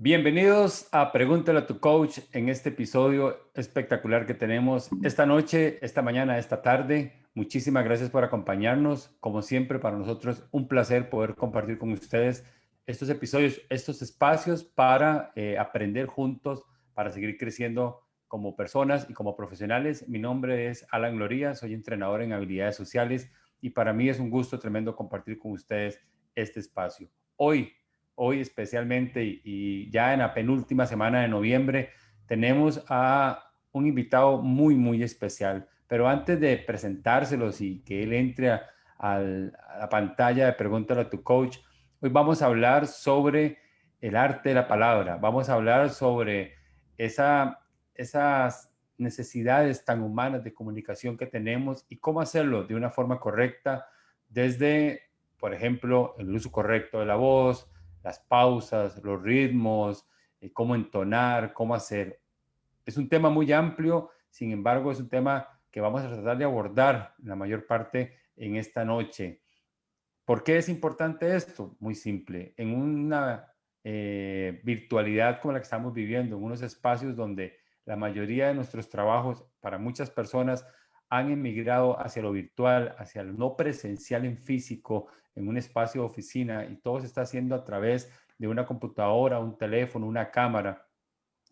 Bienvenidos a Pregúntale a tu coach en este episodio espectacular que tenemos esta noche, esta mañana, esta tarde. Muchísimas gracias por acompañarnos. Como siempre, para nosotros un placer poder compartir con ustedes estos episodios, estos espacios para aprender juntos, para seguir creciendo como personas y como profesionales. Mi nombre es Alan Gloria, soy entrenador en habilidades sociales y para mí es un gusto tremendo compartir con ustedes este espacio. Hoy especialmente y ya en la penúltima semana de noviembre tenemos a un invitado muy especial. Pero antes de presentárselos y que él entre a la pantalla de Pregúntale a tu coach, hoy vamos a hablar sobre el arte de la palabra. Vamos a hablar sobre esas necesidades tan humanas de comunicación que tenemos y cómo hacerlo de una forma correcta desde, por ejemplo, el uso correcto de la voz, las pausas, los ritmos, cómo entonar, cómo hacer. Es un tema muy amplio, sin embargo, es un tema que vamos a tratar de abordar la mayor parte en esta noche. ¿Por qué es importante esto? Muy simple. En una virtualidad como la que estamos viviendo, en unos espacios donde la mayoría de nuestros trabajos, para muchas personas, han emigrado hacia lo virtual, hacia lo no presencial en físico, en un espacio de oficina, y todo se está haciendo a través de una computadora, un teléfono, una cámara,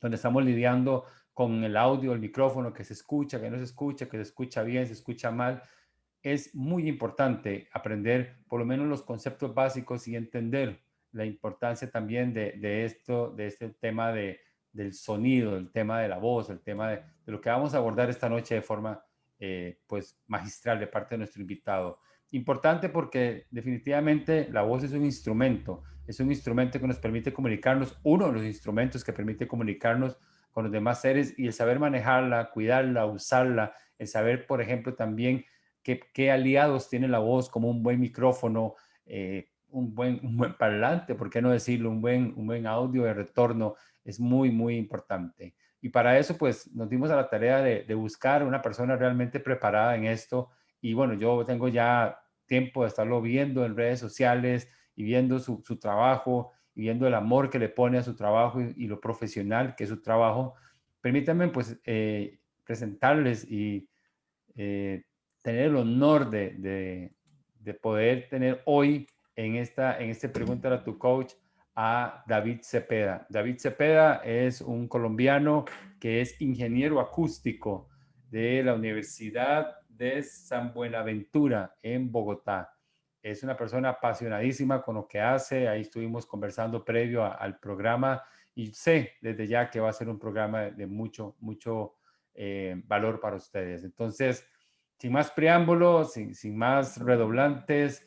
donde estamos lidiando con el audio, el micrófono, que se escucha, que no se escucha, que se escucha bien, se escucha mal. Es muy importante aprender por lo menos los conceptos básicos y entender la importancia también de este tema del sonido, el tema de la voz, el tema de lo que vamos a abordar esta noche de forma pues magistral de parte de nuestro invitado. Importante porque definitivamente la voz es un instrumento que nos permite comunicarnos, uno de los instrumentos que permite comunicarnos con los demás seres, y el saber manejarla, cuidarla, usarla, el saber, por ejemplo, también qué aliados tiene la voz, como un buen micrófono, un buen parlante, ¿por qué no decirlo? Un buen audio de retorno es muy importante. Y para eso, pues, nos dimos a la tarea de buscar una persona realmente preparada en esto. Y bueno, yo tengo ya tiempo de estarlo viendo en redes sociales y viendo su trabajo y viendo el amor que le pone a su trabajo y lo profesional que es su trabajo. Permítanme, pues, presentarles y eh, tener el honor de poder tener hoy en este Pregúntale a tu coach a David Cepeda. David Cepeda es un colombiano que es ingeniero acústico de la Universidad de San Buenaventura en Bogotá. Es una persona apasionadísima con lo que hace. Ahí estuvimos conversando previo al programa y sé desde ya que va a ser un programa de mucho valor para ustedes. Entonces, sin más preámbulos, sin más redoblantes,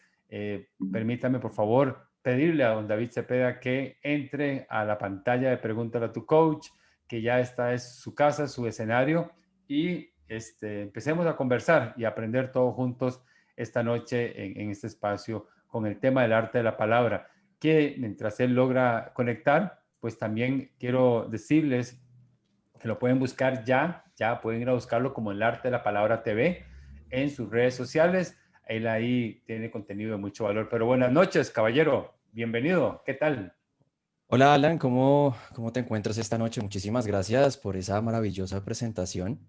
permítame por favor pedirle a don David Cepeda que entre a la pantalla de Pregúntale a tu coach, que ya esta es su casa, su escenario, y empecemos a conversar y a aprender todos juntos esta noche en este espacio con el tema del arte de la palabra, que mientras él logra conectar, pues también quiero decirles que lo pueden buscar ya pueden ir a buscarlo como el arte de la palabra TV en sus redes sociales. Él ahí tiene contenido de mucho valor. Pero buenas noches, caballero. Bienvenido. ¿Qué tal? Hola Alan, ¿cómo te encuentras esta noche? Muchísimas gracias por esa maravillosa presentación.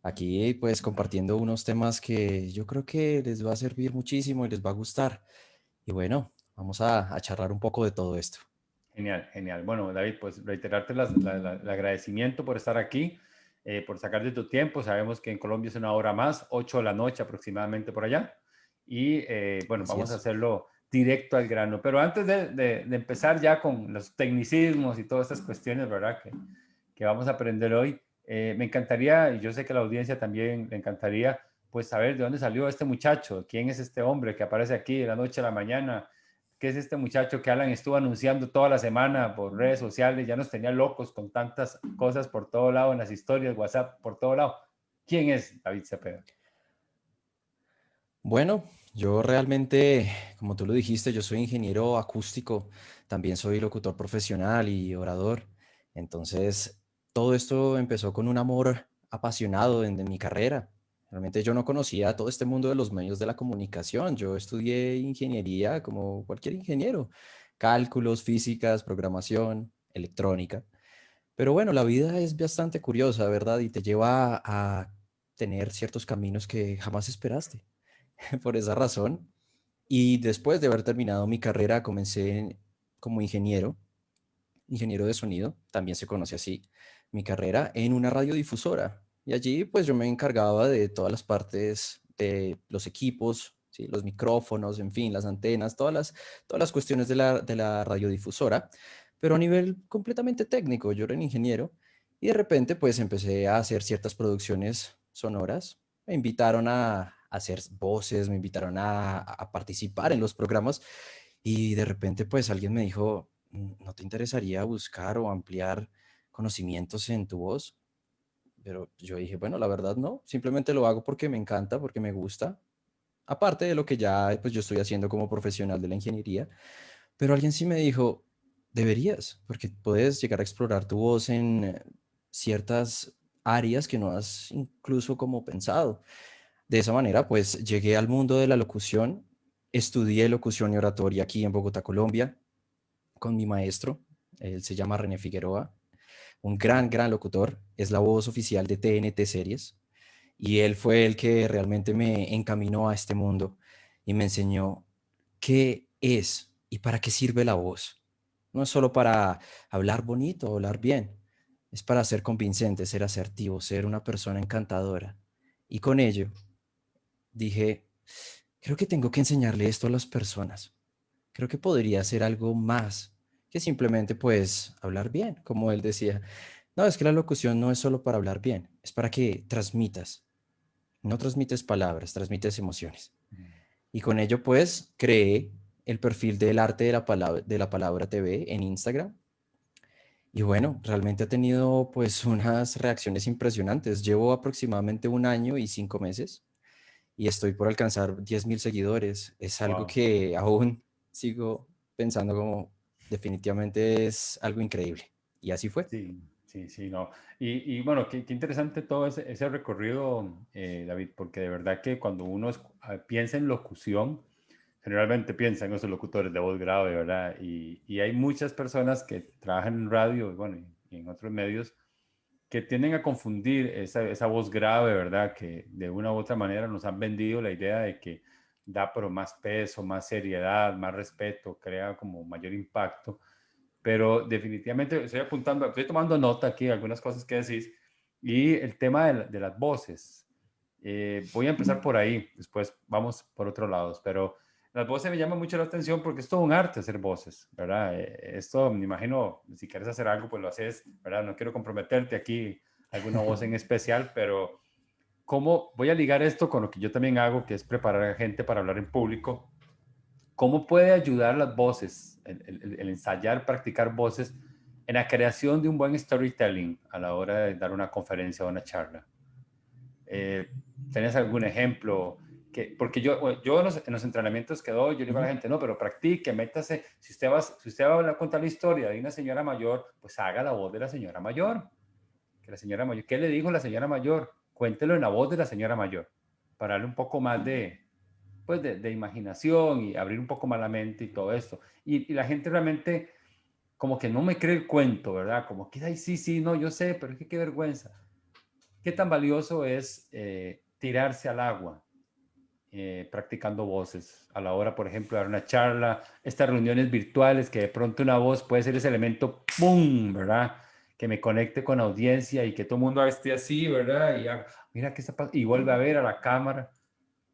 Aquí pues compartiendo unos temas que yo creo que les va a servir muchísimo y les va a gustar. Y bueno, vamos a charlar un poco de todo esto. Genial. Bueno, David, pues reiterarte el agradecimiento por estar aquí, por sacar de tu tiempo. Sabemos que en Colombia es una hora más, 8 de la noche aproximadamente por allá. Y bueno, Así vamos a es. hacerlo directo al grano. Pero antes de empezar ya con los tecnicismos y todas estas cuestiones, ¿verdad? Que vamos a aprender hoy, me encantaría, y yo sé que a la audiencia también le encantaría, pues saber de dónde salió este muchacho, quién es este hombre que aparece aquí de la noche a la mañana. ¿Qué es este muchacho que Alan estuvo anunciando toda la semana por redes sociales? Ya nos tenía locos con tantas cosas por todo lado, en las historias, WhatsApp, por todo lado. ¿Quién es David Cepeda? Bueno, yo realmente, como tú lo dijiste, yo soy ingeniero acústico, también soy locutor profesional y orador. Entonces, todo esto empezó con un amor apasionado en mi carrera. Realmente yo no conocía todo este mundo de los medios de la comunicación. Yo estudié ingeniería como cualquier ingeniero, cálculos, físicas, programación. electrónica. Pero bueno, la vida es bastante curiosa, ¿verdad? Y te lleva a tener ciertos caminos que jamás esperaste. Por esa razón. Y después de haber terminado mi carrera, comencé como ingeniero de sonido, también se conoce así, mi carrera en una radiodifusora. Y allí pues yo me encargaba de todas las partes de los equipos, ¿sí? Los micrófonos, en fin, las antenas, todas las cuestiones de la radiodifusora, pero a nivel completamente técnico. Yo era un ingeniero y de repente pues empecé a hacer ciertas producciones sonoras. Me invitaron a hacer voces, me invitaron a participar en los programas y de repente pues alguien me dijo, ¿no te interesaría buscar o ampliar conocimientos en tu voz? Pero yo dije, bueno, la verdad no, simplemente lo hago porque me encanta, porque me gusta, aparte de lo que ya pues yo estoy haciendo como profesional de la ingeniería, pero alguien sí me dijo, deberías, porque puedes llegar a explorar tu voz en ciertas áreas que no has incluso como pensado. De esa manera, pues llegué al mundo de la locución, estudié locución y oratoria aquí en Bogotá, Colombia, con mi maestro. Él se llama René Figueroa, un gran locutor. Es la voz oficial de TNT Series. Y él fue el que realmente me encaminó a este mundo y me enseñó qué es y para qué sirve la voz. No es solo para hablar bonito o hablar bien, es para ser convincente, ser asertivo, ser una persona encantadora. Y con ello dije, creo que tengo que enseñarle esto a las personas. Creo que podría ser algo más que simplemente pues hablar bien, como él decía. No, es que la locución no es solo para hablar bien, es para que transmitas. No transmites palabras, transmites emociones. Y con ello pues creé el perfil del arte de la palabra TV en Instagram. Y bueno, realmente ha tenido pues unas reacciones impresionantes. Llevo aproximadamente 1 año y 5 meses y estoy por alcanzar 10.000 seguidores. Es algo Wow. que aún sigo pensando como definitivamente es algo increíble. Y así fue. Sí, sí, sí, no. Y bueno, qué interesante todo ese recorrido, David, porque de verdad que cuando uno piensa en locución, generalmente piensa en esos locutores de voz grave, ¿verdad? Y hay muchas personas que trabajan en radio, y bueno, y en otros medios, que tienden a confundir esa voz grave, ¿verdad? Que de una u otra manera nos han vendido la idea de que da pero más peso, más seriedad, más respeto, crea como mayor impacto, pero definitivamente estoy apuntando, estoy tomando nota aquí de algunas cosas que decís y el tema de las voces. Voy a empezar por ahí, después vamos por otros lados, pero las voces me llaman mucho la atención porque es todo un arte hacer voces, ¿verdad? Esto, me imagino, si quieres hacer algo, pues lo haces, ¿verdad? No quiero comprometerte aquí, alguna voz en especial, pero ¿cómo voy a ligar esto con lo que yo también hago, que es preparar a gente para hablar en público? ¿Cómo puede ayudar las voces, el ensayar, practicar voces en la creación de un buen storytelling a la hora de dar una conferencia o una charla? Eh, ¿Tenés algún ejemplo? Porque yo en los entrenamientos que doy, yo le digo a la Ujú. gente, no, pero practique, métase. Si usted va a contar la historia de una señora mayor, pues haga la voz de la señora mayor. Que la señora mayor, ¿qué le dijo la señora mayor? Cuéntelo en la voz de la señora mayor, para darle un poco más pues de imaginación y abrir un poco más la mente y todo esto. Y la gente realmente como que no me cree el cuento, ¿verdad? Como que, ay, sí, sí, no, yo sé, pero es que qué vergüenza. ¿Qué tan valioso es tirarse al agua practicando voces a la hora, por ejemplo, de dar una charla, estas reuniones virtuales que de pronto una voz puede ser ese elemento, ¡pum!, ¿verdad? Que me conecte con la audiencia y que todo el mundo esté así, ¿verdad? Y mira qué está pasando, y vuelve a ver a la cámara.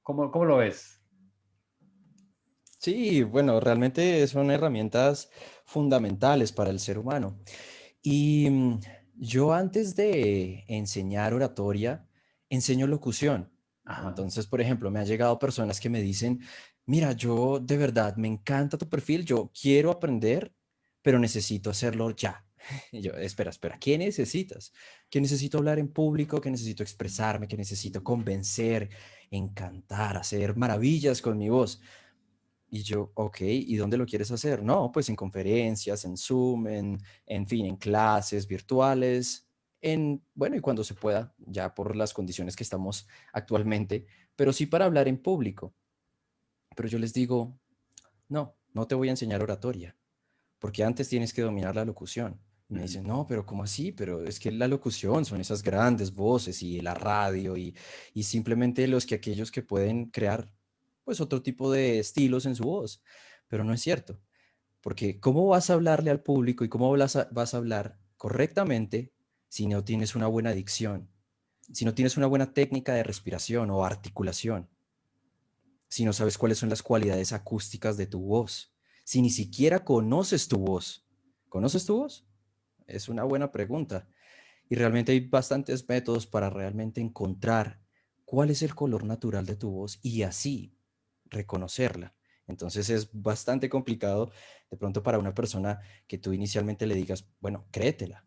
¿Cómo lo ves? Sí, bueno, realmente son herramientas fundamentales para el ser humano. Y yo antes de enseñar oratoria, enseño locución. Ajá. Entonces, por ejemplo, me han llegado personas que me dicen, mira, yo de verdad me encanta tu perfil, yo quiero aprender, pero necesito hacerlo ya. Y yo, espera, ¿qué necesitas? ¿Qué necesito hablar en público? ¿Qué necesito expresarme? ¿Qué necesito convencer, encantar, hacer maravillas con mi voz? Y yo, ok, ¿y dónde lo quieres hacer? No, pues en conferencias, en Zoom, en fin, en clases virtuales, bueno, y cuando se pueda, ya por las condiciones que estamos actualmente, pero sí para hablar en público. Pero yo les digo, no, no te voy a enseñar oratoria, porque antes tienes que dominar la locución. Y me Ujú. dicen, no, pero ¿cómo así? Pero es que la locución son esas grandes voces y la radio y simplemente aquellos que pueden crear pues otro tipo de estilos en su voz. Pero no es cierto, porque ¿cómo vas a hablarle al público y cómo vas a hablar correctamente si no tienes una buena dicción, si no tienes una buena técnica de respiración o articulación, si no sabes cuáles son las cualidades acústicas de tu voz, si ni siquiera conoces tu voz? ¿Conoces tu voz? Es una buena pregunta. Y realmente hay bastantes métodos para realmente encontrar cuál es el color natural de tu voz y así reconocerla. Entonces es bastante complicado de pronto para una persona que tú inicialmente le digas, bueno, créetela.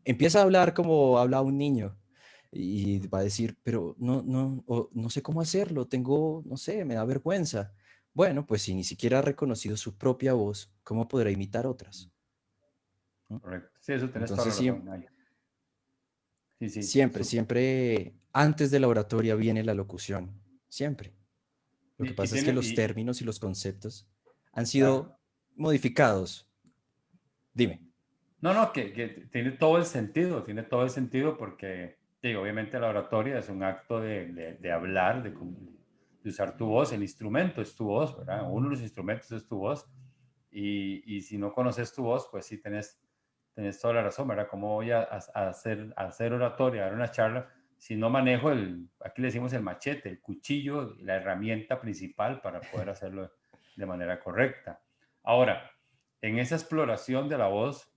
Empieza a hablar como habla un niño y va a decir, pero no sé cómo hacerlo, tengo, no sé, me da vergüenza. Bueno, pues si ni siquiera ha reconocido su propia voz, ¿cómo podrá imitar otras? ¿No? Correcto. Sí, eso tenés toda Entonces, la razón, Nayo. Sí, sí. siempre antes de la oratoria viene la locución, siempre. Lo que Y pasa es que tiene, los términos y los conceptos han claro. sido modificados. Dime. No, no, que tiene todo el sentido, tiene todo el sentido porque, digo, obviamente la oratoria es un acto de hablar, de usar tu voz, el instrumento es tu voz, ¿verdad? Uno de los instrumentos es tu voz y si no conoces tu voz, pues sí tenés toda la razón, ¿verdad? ¿Cómo voy a hacer oratoria, a dar una charla, si no manejo aquí le decimos el machete, el cuchillo, la herramienta principal para poder hacerlo de manera correcta? Ahora, en esa exploración de la voz,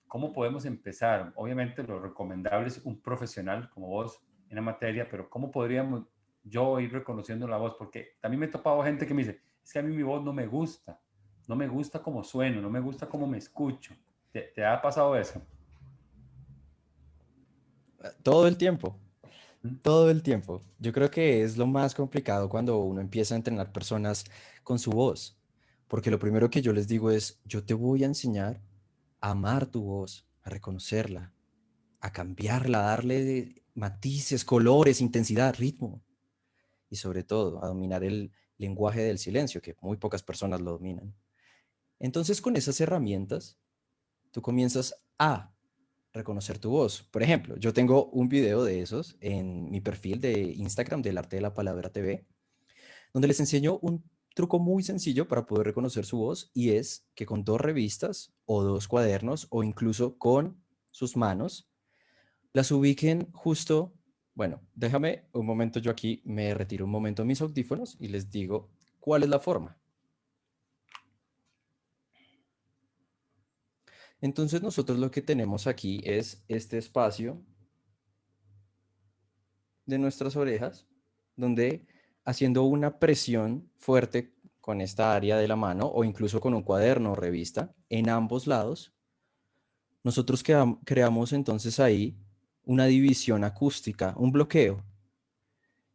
¿cómo podemos empezar? Obviamente lo recomendable es un profesional como vos en la materia, pero ¿cómo podríamos yo ir reconociendo la voz? Porque también me he topado gente que me dice, es que a mí mi voz no me gusta cómo sueno, no me gusta cómo me escucho. ¿Te ha pasado eso? Todo el tiempo, ¿Mm? todo el tiempo. Yo creo que es lo más complicado cuando uno empieza a entrenar personas con su voz. Porque lo primero que yo les digo es, yo te voy a enseñar a amar tu voz, a reconocerla, a cambiarla, a darle matices, colores, intensidad, ritmo. Y sobre todo, a dominar el lenguaje del silencio, que muy pocas personas lo dominan. Entonces, con esas herramientas, tú comienzas a reconocer tu voz. Por ejemplo, yo tengo un video de esos en mi perfil de Instagram del Arte de la Palabra TV, donde les enseño un truco muy sencillo para poder reconocer su voz y es que con dos revistas o dos cuadernos o incluso con sus manos, las ubiquen justo, bueno, déjame un momento, yo aquí me retiro un momento mis audífonos y les digo cuál es la forma. Entonces nosotros lo que tenemos aquí es este espacio de nuestras orejas, donde haciendo una presión fuerte con esta área de la mano o incluso con un cuaderno o revista en ambos lados, nosotros creamos entonces ahí una división acústica, un bloqueo,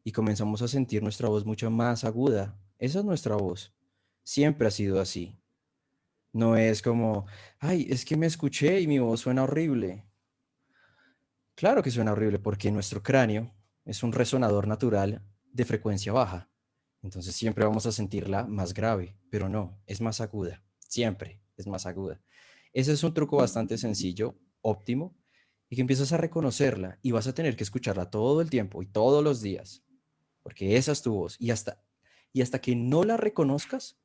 y comenzamos a sentir nuestra voz mucho más aguda. Esa es nuestra voz. Siempre ha sido así. No es como, ay, es que me escuché y mi voz suena horrible. Claro que suena horrible porque nuestro cráneo es un resonador natural de frecuencia baja. Entonces siempre vamos a sentirla más grave, pero no, es más aguda. Siempre es más aguda. Ese es un truco bastante sencillo, óptimo, y que empiezas a reconocerla y vas a tener que escucharla todo el tiempo y todos los días, porque esa es tu voz. Y hasta que no la reconozcas,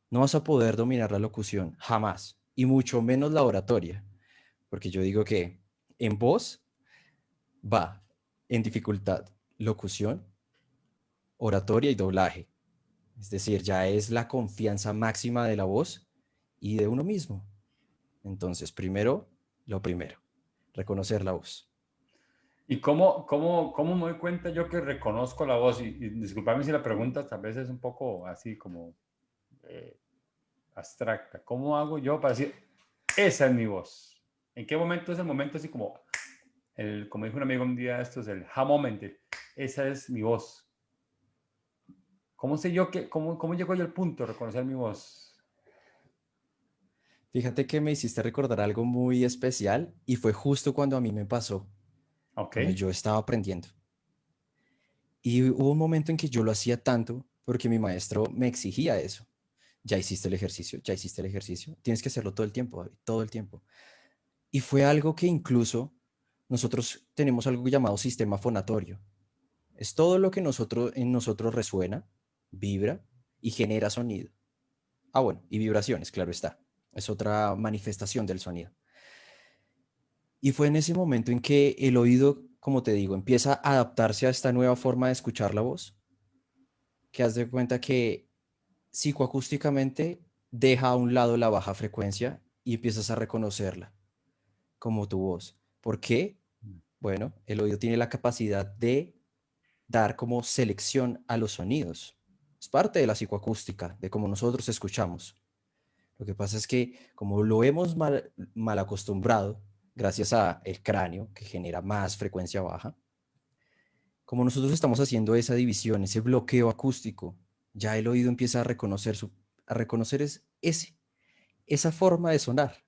no vas a poder dominar la locución, jamás, y mucho menos la oratoria, porque yo digo que en voz va en dificultad, locución, oratoria y doblaje. Es decir, ya es la confianza máxima de la voz y de uno mismo. Entonces, primero, lo primero, reconocer la voz. ¿Y cómo me doy cuenta yo que reconozco la voz? Y discúlpame si la pregunta tal vez es un poco así como eh, abstracta. ¿Cómo hago yo para decir, esa es mi voz? ¿En qué momento es el momento así como, como dijo un amigo un día, esto es el ha moment, esa es mi voz? ¿Cómo sé yo cómo llego yo al punto de reconocer mi voz? Fíjate que me hiciste recordar algo muy especial y fue justo cuando a mí me pasó, Ok. cuando yo estaba aprendiendo. Y hubo un momento en que yo lo hacía tanto porque mi maestro me exigía eso. ya hiciste el ejercicio, ya hiciste el ejercicio. Tienes que hacerlo todo el tiempo, David, todo el tiempo. Y fue algo que incluso nosotros tenemos algo llamado sistema fonatorio. Es todo lo que en nosotros resuena, vibra y genera sonido. Ah, bueno, y vibraciones, claro está. Es otra manifestación del sonido. Y fue en ese momento en que el oído, como te digo, empieza a adaptarse a esta nueva forma de escuchar la voz, que haz de cuenta que psicoacústicamente deja a un lado la baja frecuencia y empiezas a reconocerla como tu voz. ¿Por qué? Bueno, el oído tiene la capacidad de dar como selección a los sonidos. Es parte de la psicoacústica, de cómo nosotros escuchamos. Lo que pasa es que como lo hemos mal acostumbrado, gracias a el cráneo que genera más frecuencia baja, como nosotros estamos haciendo esa división, ese bloqueo acústico, ya el oído empieza a reconocer, a reconocer esa forma de sonar.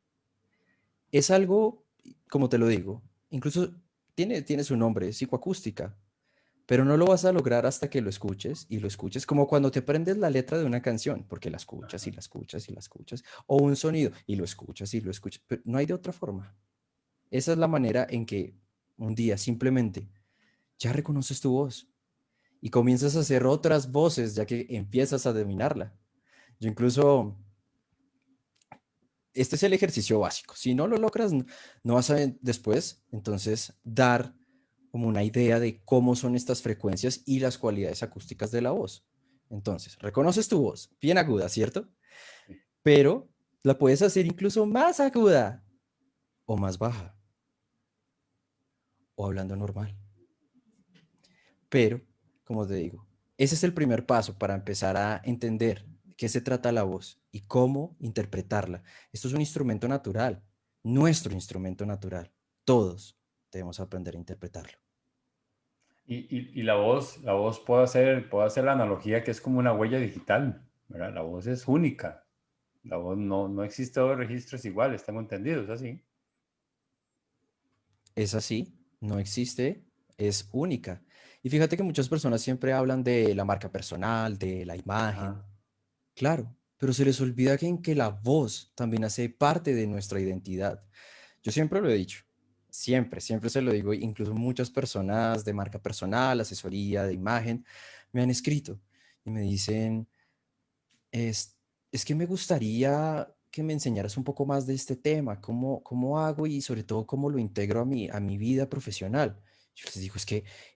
Es algo, como te lo digo, incluso tiene su nombre, psicoacústica, pero no lo vas a lograr hasta que lo escuches y lo escuches, como cuando te aprendes la letra de una canción, porque la escuchas y la escuchas y la escuchas, o un sonido y lo escuchas y lo escuchas, pero no hay de otra forma. Esa es la manera en que un día simplemente ya reconoces tu voz y comienzas a hacer otras voces ya que empiezas a dominarla. Yo incluso, este es el ejercicio básico. Si no lo logras, no vas a después, entonces, dar como una idea de cómo son estas frecuencias y las cualidades acústicas de la voz. Entonces, reconoces tu voz, bien aguda, ¿cierto? Pero la puedes hacer incluso más aguda o más baja o hablando normal. Pero, como te digo, ese es el primer paso para empezar a entender de qué se trata la voz y cómo interpretarla. Esto es un instrumento natural, nuestro instrumento natural. Todos debemos aprender a interpretarlo. Y la voz puedo hacer la analogía que es como una huella digital, ¿verdad? La voz es única. La voz no existe dos registros iguales, tengo entendido, ¿es así? Es así, no existe, es única. Y fíjate que muchas personas siempre hablan de la marca personal, de la imagen, Ajá. claro, pero se les olvida que la voz también hace parte de nuestra identidad. Yo siempre lo he dicho, siempre se lo digo, incluso muchas personas de marca personal, asesoría de imagen, me han escrito y me dicen, es, es que me gustaría que me enseñaras un poco más de este tema, cómo hago y sobre todo cómo lo integro a mi vida profesional. Yo les digo,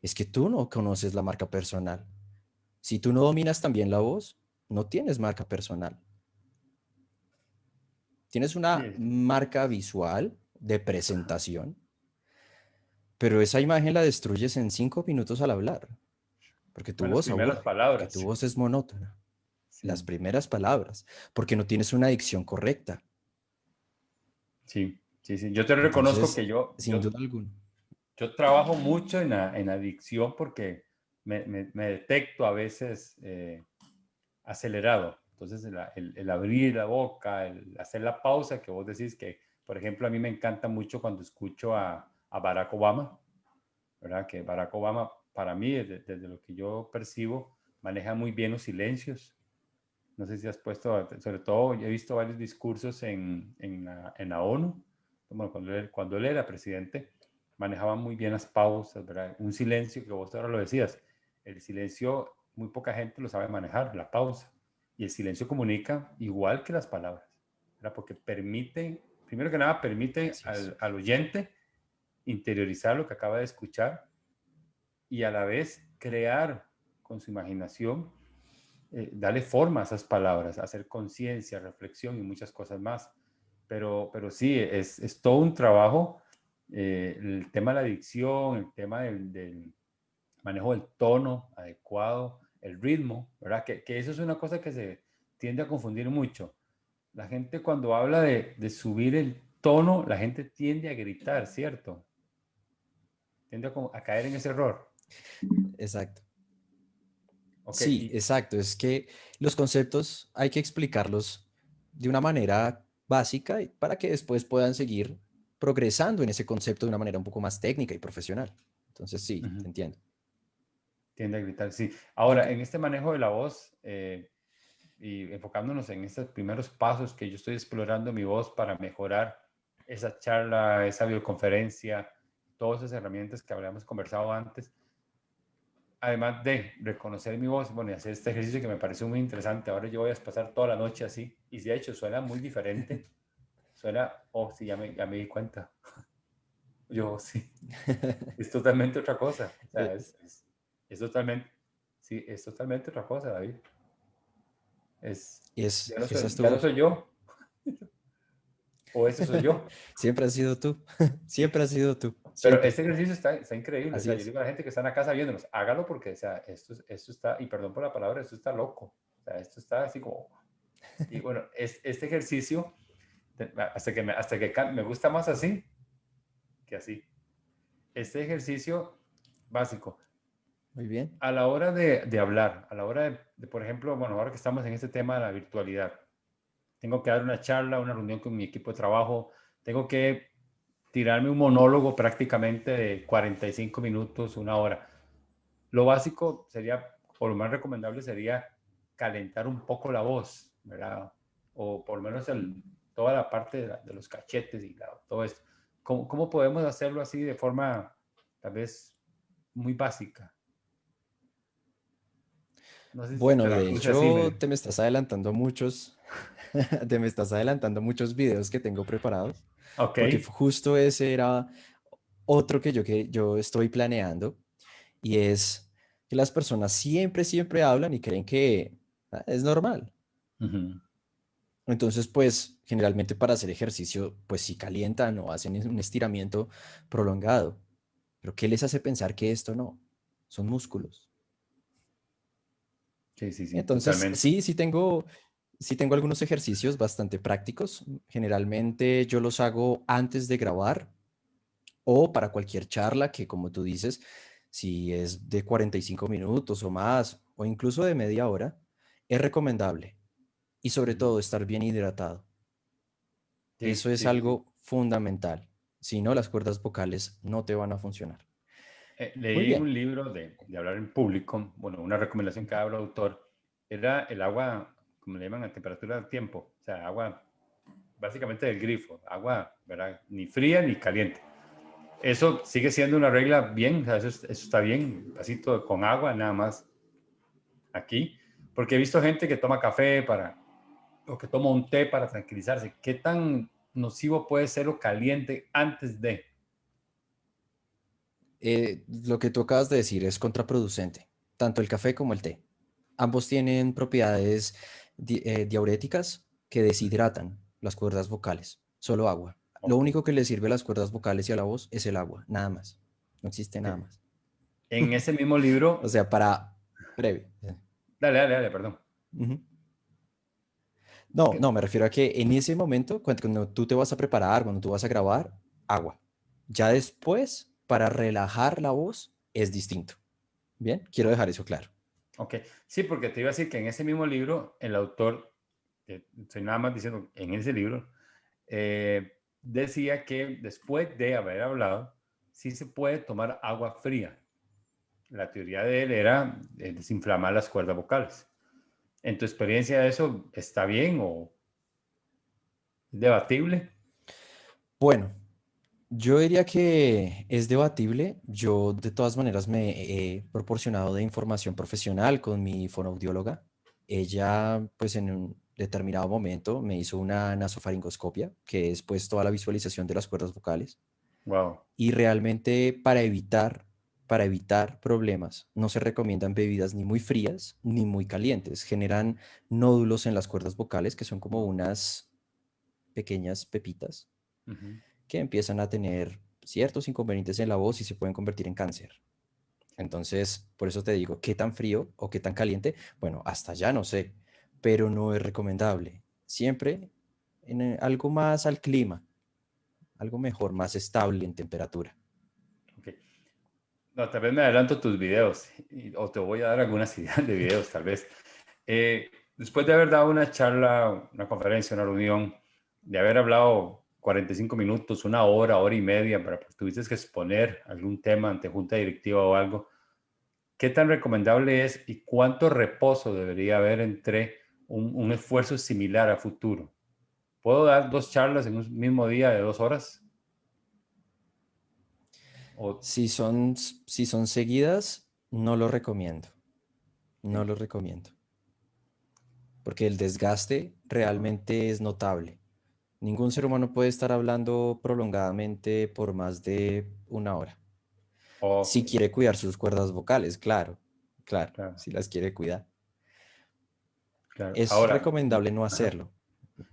es que tú no conoces la marca personal. Si tú no dominas también la voz, no tienes marca personal. Tienes una Sí, marca visual de presentación, pero esa imagen la destruyes en 5 minutos al hablar, porque tu bueno, las voz primeras aburre, porque tu palabras. voz es monótona. Las Sí, primeras palabras, porque no tienes una dicción correcta. sí, sí, sí. Yo te reconozco que Entonces, sin duda alguna. yo trabajo mucho en adicción porque me detecto a veces acelerado. Entonces, el abrir la boca, el hacer la pausa, que vos decís que, por ejemplo, a mí me encanta mucho cuando escucho a Barack Obama, ¿verdad? Que Barack Obama, para mí, desde lo que yo percibo, maneja muy bien los silencios. No sé si has puesto, sobre todo, he visto varios discursos en la ONU, como cuando él era presidente, manejaba muy bien las pausas, ¿verdad? Un silencio que vos ahora lo decías, el silencio muy poca gente lo sabe manejar, la pausa. Y el silencio comunica igual que las palabras, ¿verdad? Porque permite, primero que nada, permite Así es. al oyente interiorizar lo que acaba de escuchar y a la vez crear con su imaginación, darle forma a esas palabras, hacer conciencia, reflexión y muchas cosas más. Pero sí, es todo un trabajo. El tema de la dicción, el tema del manejo del tono adecuado, el ritmo, ¿verdad? Que eso es una cosa que se tiende a confundir mucho. La gente cuando habla de subir el tono, la gente tiende a gritar, ¿cierto? Tiende a caer en ese error. Exacto. Ok, Sí, exacto. Es que los conceptos hay que explicarlos de una manera básica para que después puedan seguir progresando en ese concepto de una manera un poco más técnica y profesional. Entonces, sí, te uh-huh. entiendo. Tiende a gritar, sí. Ahora, en este manejo de la voz, y enfocándonos en estos primeros pasos que yo estoy explorando mi voz para mejorar esa charla, esa videoconferencia, todas esas herramientas que habíamos conversado antes, además de reconocer mi voz, bueno, y hacer este ejercicio que me pareció muy interesante. Ahora yo voy a pasar toda la noche así, y de hecho suena muy diferente. Suena, oh, sí, ya me di cuenta. Yo, sí, es totalmente otra cosa. O sea, Eh, es totalmente, sí, es totalmente otra cosa, David. Es, esa es tu ya no voz. soy yo, o ese soy yo. Siempre has sido tú. Sí, Siempre has sido tú. pero Siempre. este ejercicio está increíble. O Así sea, yo le es. digo a la gente que está en la casa viéndonos, hágalo porque, o sea, esto está, y perdón por la palabra, esto está loco. O sea, esto está así como, y bueno, este ejercicio, me gusta más así que así. Este ejercicio básico, Muy bien. a la hora de hablar, a la hora por ejemplo, bueno, ahora que estamos en este tema de la virtualidad, tengo que dar una charla, una reunión con mi equipo de trabajo, tengo que tirarme un monólogo prácticamente de 45 minutos, una hora. Lo básico sería, o lo más recomendable sería calentar un poco la voz, ¿verdad? O por lo menos toda la parte de los cachetes y todo esto. ¿Cómo podemos hacerlo así de forma tal vez muy básica? No sé si te Bueno, la de puse así hecho, medio. te me estás adelantando muchos, te me estás adelantando muchos videos que tengo preparados, Ok. porque justo ese era otro que yo estoy planeando, y es que las personas siempre hablan y creen que es normal. Ujú. Entonces, pues, generalmente para hacer ejercicio, pues sí calientan o hacen un estiramiento prolongado. Pero ¿qué les hace pensar que esto no? Son músculos. Sí, sí, sí, Entonces, totalmente. sí tengo algunos ejercicios bastante prácticos. Generalmente yo los hago antes de grabar o para cualquier charla que, como tú dices, si es de 45 minutos o más, o incluso de media hora, es recomendable. Y sobre Ujú. todo estar bien hidratado. Sí, Eso es sí, sí, sí. algo fundamental. Si no, las cuerdas vocales no te van a funcionar. Muy Leí bien. un libro de hablar en público, bueno, una recomendación que habla el autor, era el agua, como le llaman, a temperatura de tiempo, o sea, agua básicamente del grifo, agua, ¿verdad? Ni fría ni caliente. Eso sigue siendo una regla bien, o sea, eso está bien, un vasito con agua nada más aquí, porque he visto gente que toma café o que toma un té para tranquilizarse. ¿Qué tan nocivo puede ser lo caliente antes de? Lo que tú acabas de decir es contraproducente, tanto el café como el té. Ambos tienen propiedades diuréticas que deshidratan las cuerdas vocales, solo agua. Lo Ok, único que le sirve a las cuerdas vocales y a la voz es el agua, nada más. No existe ok. nada más. En ese mismo O libro, sea, para breve. dale, perdón. Ujú. No, Que- no, me refiero a que en ese momento, cuando tú te vas a preparar, cuando tú vas a grabar, agua. Ya después, para relajar la voz, es distinto. Bien, quiero dejar eso claro. Ok, sí, porque te iba a decir que en ese mismo libro, el autor, estoy nada más diciendo, en ese libro, decía que después de haber hablado, sí se puede tomar agua fría. La teoría de él era desinflamar las cuerdas vocales. ¿En tu experiencia eso está bien o es debatible? Bueno, yo diría que es debatible. Yo de todas maneras me he proporcionado de información profesional con mi fonoaudióloga. Ella, pues en un determinado momento me hizo una nasofaringoscopia, que es pues toda la visualización de las cuerdas vocales. Wow. Y realmente para evitar problemas, no se recomiendan bebidas ni muy frías ni muy calientes. Generan nódulos en las cuerdas vocales, que son como unas pequeñas pepitas Ujú. que empiezan a tener ciertos inconvenientes en la voz y se pueden convertir en cáncer. Entonces, por eso te digo, ¿qué tan frío o qué tan caliente? Bueno, hasta ya no sé, pero no es recomendable. Siempre en algo más al clima, algo mejor, más estable en temperatura. Ok. No, tal vez me adelanto tus videos o te voy a dar algunas ideas de videos, tal vez. Después de haber dado una charla, una conferencia, una reunión, de haber hablado 45 minutos, una hora, hora y media, para pues, tuviste que exponer algún tema ante junta directiva o algo, ¿qué tan recomendable es y cuánto reposo debería haber entre un esfuerzo similar a futuro. ¿Puedo dar 2 charlas en un mismo día de 2 horas? O, Si son seguidas, no lo recomiendo. No lo recomiendo. Porque el desgaste realmente es notable. Ningún ser humano puede estar hablando prolongadamente por más de una hora. ok, Si quiere cuidar sus cuerdas vocales, claro, claro, claro, si las quiere cuidar. claro. Es Ahora, recomendable no ajá. hacerlo.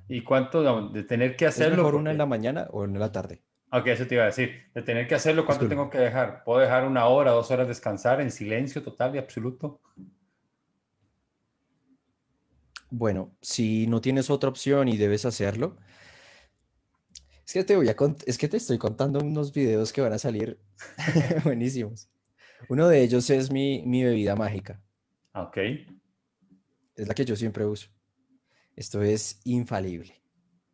¿Y cuánto de tener que Es hacerlo? mejor una en la Porque, mañana o una en la tarde. ok, eso te iba a decir. De tener que hacerlo, ¿cuánto Disculpe. tengo que dejar? ¿Puedo dejar 1 hora, 2 horas descansar en silencio total y absoluto? Bueno, si no tienes otra opción y debes hacerlo, es que te estoy contando unos videos que van a salir buenísimos. Uno de ellos es mi bebida mágica. Ok. Es la que yo siempre uso. Esto es infalible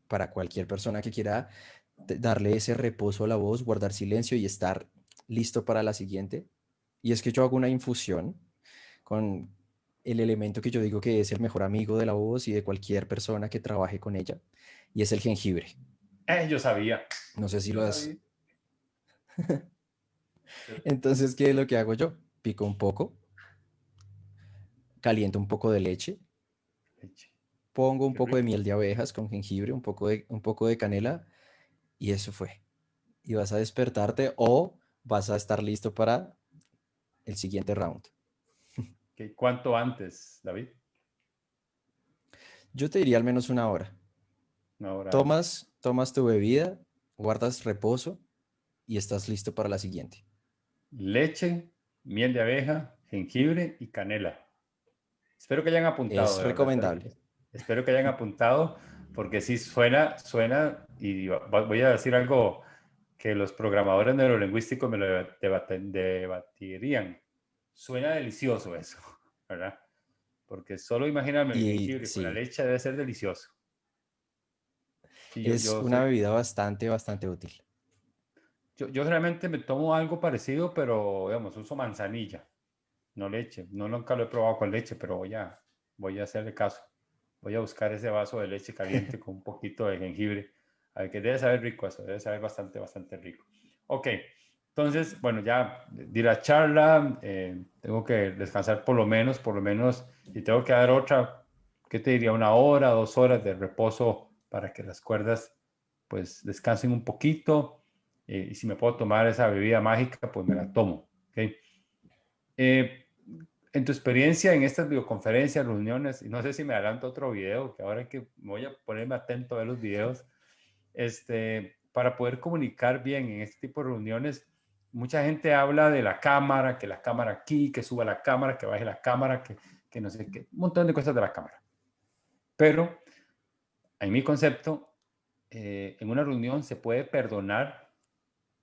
para cualquier persona que quiera darle ese reposo a la voz, guardar silencio y estar listo para la siguiente. Y es que yo hago una infusión con el elemento que yo digo que es el mejor amigo de la voz y de cualquier persona que trabaje con ella, y es el jengibre. Yo sabía. No sé si Yo lo has... sabía. Yo- Entonces, ¿qué es lo que hago yo? Pico un poco, caliento un poco de leche, Leche. pongo un Qué poco de rico. miel de abejas con jengibre, un poco de canela, y eso fue. Y vas a despertarte o vas a estar listo para el siguiente round. ¿Cuánto antes, David? Yo te diría al menos una hora. 1 hora antes. Tomas tu bebida, guardas reposo y estás listo para la siguiente. Leche, miel de abeja, jengibre y canela. Espero que hayan apuntado, Es de verdad. recomendable. Espero que hayan apuntado, porque sí suena, y voy a decir algo que los programadores neurolingüísticos me lo debatirían. Suena delicioso eso, ¿verdad? Porque solo imaginarme el Y jengibre con la sí, leche debe ser delicioso. Sí, es una bebida bastante, bastante útil. yo realmente me tomo algo parecido, pero digamos, uso manzanilla, no leche. No, nunca lo he probado con leche, pero voy a hacerle caso. Voy a buscar ese vaso de leche caliente con un poquito de jengibre. A ver, que debe saber rico eso, debe saber bastante, bastante rico. Ok, entonces, bueno, ya di la charla, tengo que descansar por lo menos, y tengo que dar otra, ¿qué te diría? 1 hora, 2 horas de reposo para que las cuerdas pues descansen un poquito. Y si me puedo tomar esa bebida mágica, pues me la tomo. ¿Okay? Eh, en tu experiencia en estas videoconferencias, reuniones, y no sé si me adelanto otro video, que ahora que voy a ponerme atento a ver los videos, para poder comunicar bien en este tipo de reuniones, mucha gente habla de la cámara, que la cámara aquí, que suba la cámara, que baje la cámara, que no sé qué, un montón de cosas de la cámara. Pero en mi concepto, en una reunión se puede perdonar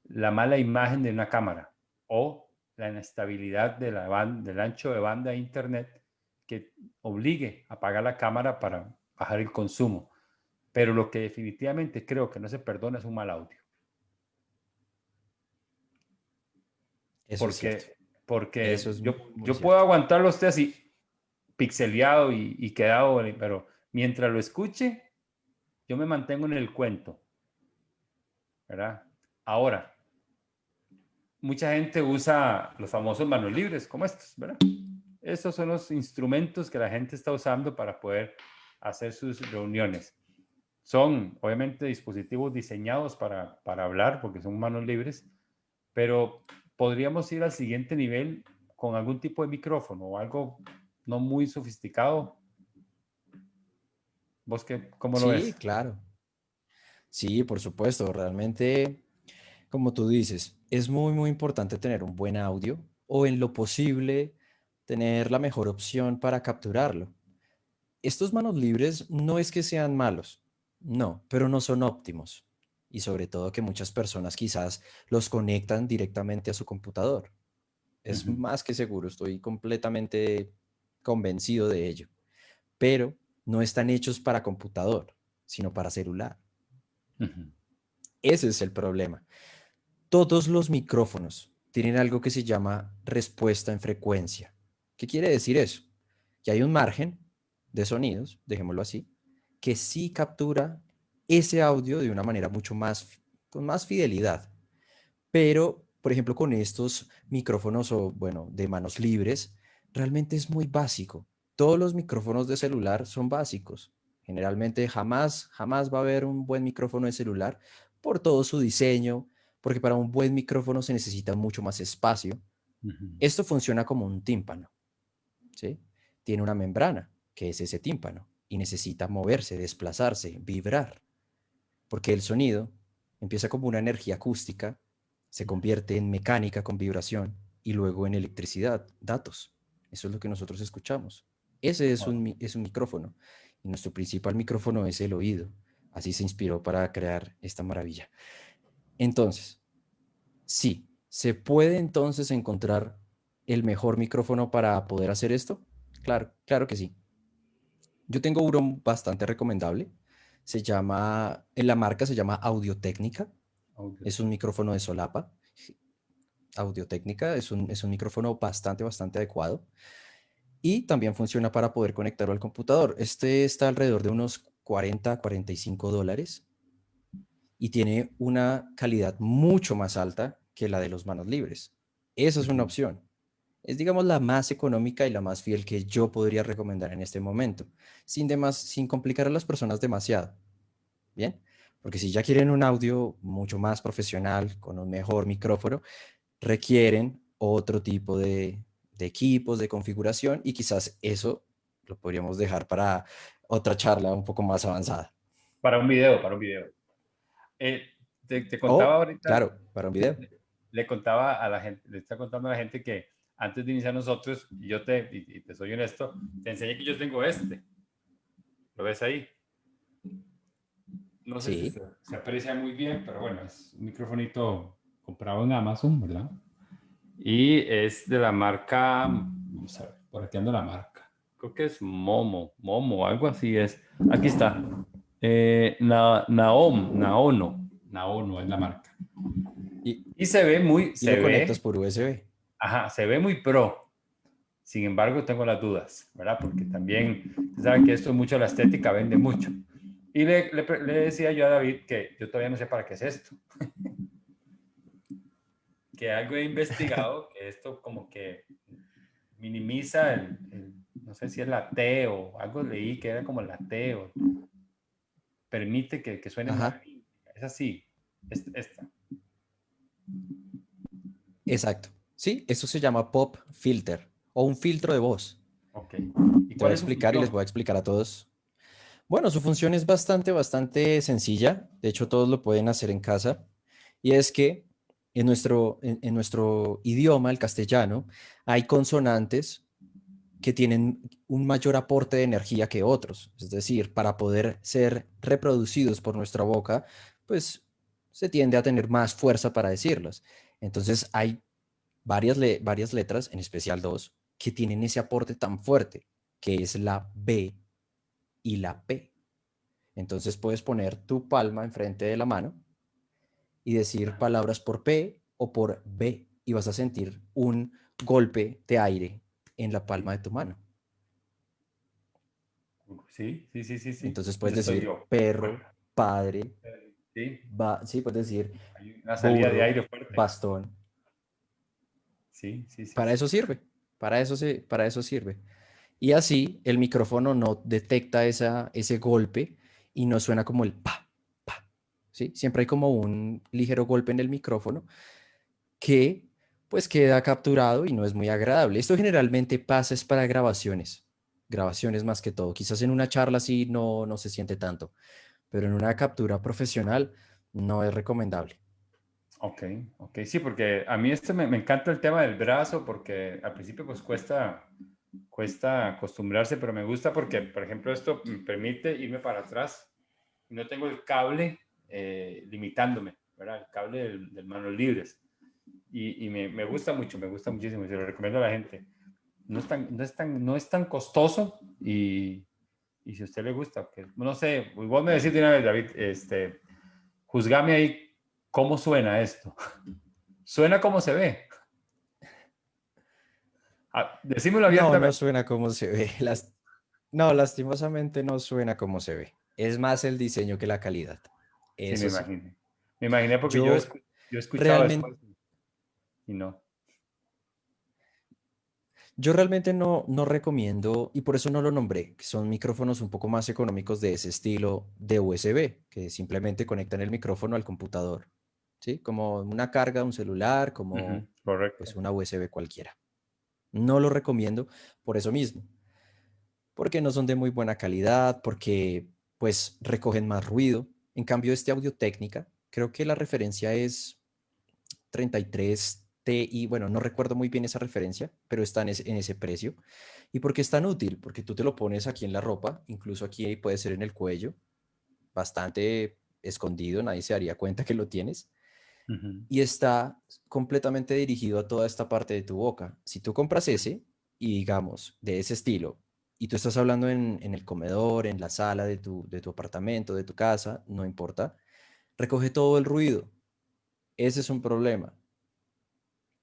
la mala imagen de una cámara o la inestabilidad del ancho de banda de internet que obligue a apagar la cámara para bajar el consumo. Pero lo que definitivamente creo que no se perdona es un mal audio. Eso es cierto. Porque, Eso porque es yo, muy, muy yo puedo cierto. aguantarlo a usted así pixeleado y quedado, pero mientras lo escuche, yo me mantengo en el cuento, ¿verdad? Ahora, mucha gente usa los famosos manos libres como estos, ¿verdad? Estos son los instrumentos que la gente está usando para poder hacer sus reuniones. Son obviamente dispositivos diseñados para hablar porque son manos libres, pero podríamos ir al siguiente nivel con algún tipo de micrófono o algo no muy sofisticado. ¿Vos cómo lo Sí, ves? claro. Sí, por supuesto. Realmente, como tú dices, es muy, muy importante tener un buen audio o en lo posible tener la mejor opción para capturarlo. Estos manos libres no es que sean malos, no, pero no son óptimos. Y sobre todo que muchas personas quizás los conectan directamente a su computador. Uh Es -huh. más que seguro, estoy completamente convencido de ello. Pero no están hechos para computador, sino para celular. Uh -huh. Ese es el problema. Todos los micrófonos tienen algo que se llama respuesta en frecuencia. ¿Qué quiere decir eso? Que hay un margen de sonidos, dejémoslo así, que sí captura ese audio de una manera mucho más, con más fidelidad. Pero, por ejemplo, con estos micrófonos o, bueno, de manos libres, realmente es muy básico. Todos los micrófonos de celular son básicos. Generalmente jamás va a haber un buen micrófono de celular por todo su diseño, porque para un buen micrófono se necesita mucho más espacio. Ujú. Esto funciona como un tímpano, ¿sí? Tiene una membrana, que es ese tímpano, y necesita moverse, desplazarse, vibrar, porque el sonido empieza como una energía acústica, se convierte en mecánica con vibración y luego en electricidad, datos. Eso es lo que nosotros escuchamos. Ese es un micrófono y nuestro principal micrófono es el oído. Así se inspiró para crear esta maravilla. Entonces, sí, ¿se puede entonces encontrar el mejor micrófono para poder hacer esto? Claro, claro que sí. Yo tengo uno bastante recomendable. La marca se llama Audio-Técnica. Audio. Es un micrófono de solapa. Audio-Técnica es un micrófono bastante adecuado. Y también funciona para poder conectarlo al computador. Este está alrededor de unos 40 a 45 dólares y tiene una calidad mucho más alta que la de los manos libres. Esa es una Ujú. opción. Es, digamos, la más económica y la más fiel que yo podría recomendar en este momento, sin complicar a las personas demasiado. Bien, porque si ya quieren un audio mucho más profesional, con un mejor micrófono, requieren otro tipo de equipos, de configuración, y quizás eso lo podríamos dejar para otra charla un poco más avanzada. Para un video, para un video. Eh, te contaba O, ahorita, claro, para un video. le contaba a la gente, le está contando a la gente que antes de iniciar nosotros, y te soy honesto, te enseñé que yo tengo este. ¿Lo ves ahí? No sé si Sí, se aprecia muy bien, pero bueno, es un microfonito comprado en Amazon, ¿verdad? Y es de la marca, vamos a ver, por aquí anda la marca. Creo que es Momo, algo así es. Aquí está. Naono es la marca. y, Y se ve muy, y lo conectas por USB. se ve muy pro. Sin embargo, tengo las dudas, ¿verdad? Porque también, usted sabe que esto es mucho la estética, vende mucho. Y le decía yo a David que yo todavía no sé para qué es esto. Que algo he investigado, que esto como que minimiza no sé si es la T o algo leí que era como la T o permite que suene más Ajá, limpia. Es así, esta. exacto. Sí, eso se llama pop filter o un filtro de voz. Ok. ¿Y Te voy a cuál es su explicar y les función? voy a explicar a todos. Bueno, su función es bastante sencilla. De hecho, todos lo pueden hacer en casa. Y es que en nuestro idioma, el castellano, hay consonantes que tienen un mayor aporte de energía que otros. Es decir, para poder ser reproducidos por nuestra boca, pues se tiende a tener más fuerza para decirlos. Entonces, hay varias letras, en especial dos, que tienen ese aporte tan fuerte, que es la B y la P. Entonces puedes poner tu palma enfrente de la mano y decir palabras por P o por B y vas a sentir un golpe de aire en la palma de tu mano. Sí, sí, sí, sí, sí. Entonces puedes ¿Dónde estoy decir yo? Bueno, perro, padre, sí, sí, puedes decir hay una salida de burro, aire fuerte. bastón. Sí, sí, sí, Para sí. eso sirve, para eso sirve. Y así el micrófono no detecta ese golpe y no suena como el pa, pa. ¿Sí? Siempre hay como un ligero golpe en el micrófono que pues queda capturado y no es muy agradable. Esto generalmente pasa es para grabaciones más que todo. Quizás en una charla así no se siente tanto, pero en una captura profesional no es recomendable. Ok, ok, sí, porque a mí me encanta el tema del brazo porque al principio pues cuesta acostumbrarse, pero me gusta porque, por ejemplo, esto me permite irme para atrás y no tengo el cable limitándome, ¿verdad? El cable del manos libres. Y me gusta mucho, me gusta muchísimo, se lo recomiendo a la gente. No es tan costoso y si a usted le gusta, que, no sé, igual me decís de una vez, David, juzgame ahí cómo suena esto. Suena como se ve. Decímelo No, no abiertamente. suena como se ve. No, lastimosamente no suena como se ve. Es más el diseño que la calidad. Sí, me Eso sí. imaginé. Me imaginé porque Yo yo he escuchado realmente, después y no. yo realmente no recomiendo, y por eso no lo nombré, que son micrófonos un poco más económicos de ese estilo de USB, que simplemente conectan el micrófono al computador, ¿sí? Como una carga, un celular, como Ujú, correcto. pues una USB cualquiera. No lo recomiendo por eso mismo, porque no son de muy buena calidad, porque pues recogen más ruido. En cambio, este Audio Técnica, creo que la referencia es 33 Ti, bueno, no recuerdo muy bien esa referencia, pero está en ese precio. ¿Y por qué es tan útil? Porque tú te lo pones aquí en la ropa, incluso aquí puede ser en el cuello, bastante escondido, nadie se daría cuenta que lo tienes, Ujú, y está completamente dirigido a toda esta parte de tu boca. Si tú compras ese y digamos de ese estilo, y tú estás hablando en el comedor, en la sala de tu apartamento, de tu casa, no importa, recoge todo el ruido. Ese es un problema.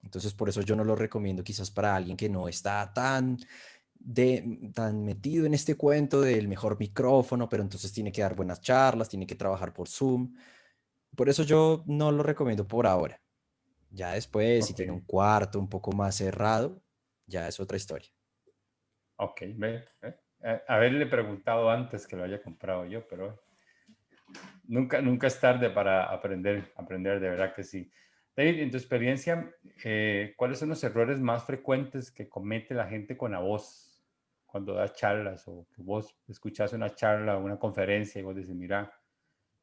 Entonces, por eso yo no lo recomiendo quizás para alguien que no está tan metido en este cuento del mejor micrófono, pero entonces tiene que dar buenas charlas, tiene que trabajar por Zoom. Por eso yo no lo recomiendo por ahora. Ya después, si ok, tiene un cuarto un poco más cerrado, ya es otra historia. ok. Haberle preguntado antes que lo haya comprado yo, pero nunca es tarde para aprender de verdad que sí. David, en tu experiencia, ¿cuáles son los errores más frecuentes que comete la gente con la voz cuando da charlas o que vos escuchas una charla o una conferencia y vos dices, mira,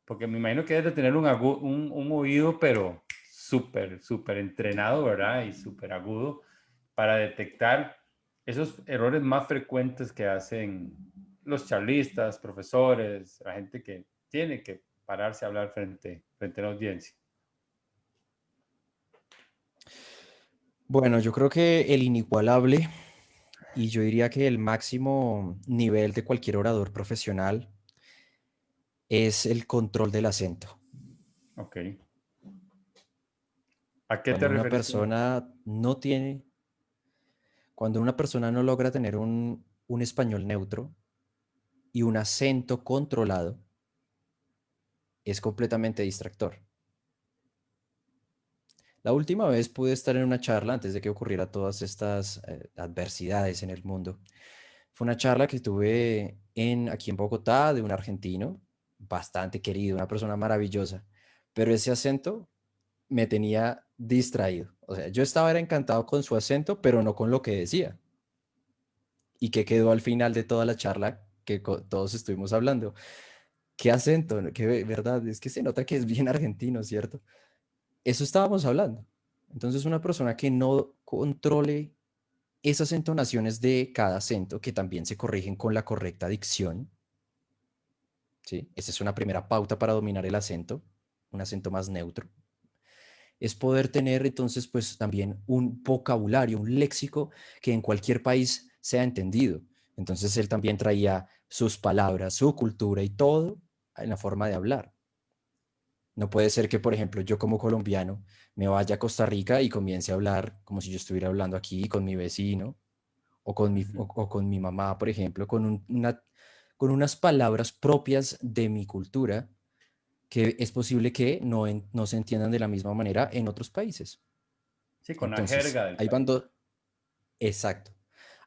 porque me imagino que debes de tener un oído, pero súper entrenado, ¿verdad? Y súper agudo para detectar esos errores más frecuentes que hacen los charlistas, profesores, la gente que tiene que pararse a hablar frente a la audiencia. Bueno, yo creo que el inigualable y yo diría que el máximo nivel de cualquier orador profesional es el control del acento. Ok. ¿A qué te Cuando una referís con eso? persona no tiene, cuando una persona no logra tener un español neutro y un acento controlado, es completamente distractor. La última vez pude estar en una charla antes de que ocurriera todas estas adversidades en el mundo. Fue una charla que tuve aquí en Bogotá de un argentino, bastante querido, una persona maravillosa, pero ese acento me tenía distraído. O sea, yo estaba era encantado con su acento, pero no con lo que decía. ¿Y qué quedó al final de toda la charla que todos estuvimos hablando? ¿Qué acento? ¿Qué verdad? Es que se nota que es bien argentino, ¿cierto? Eso estábamos hablando. Entonces, una persona que no controle esas entonaciones de cada acento, que también se corrigen con la correcta dicción, ¿sí? Esa es una primera pauta para dominar el acento, un acento más neutro. Es poder tener entonces pues también un vocabulario, un léxico que en cualquier país sea entendido. Entonces él también traía sus palabras, su cultura y todo en la forma de hablar. No puede ser que, por ejemplo, yo como colombiano me vaya a Costa Rica y comience a hablar como si yo estuviera hablando aquí con mi vecino Ujú. o con mi mamá, por ejemplo, con unas palabras propias de mi cultura que es posible que no se entiendan de la misma manera en otros países. Sí, con la Entonces, jerga del ahí van país. dos, exacto.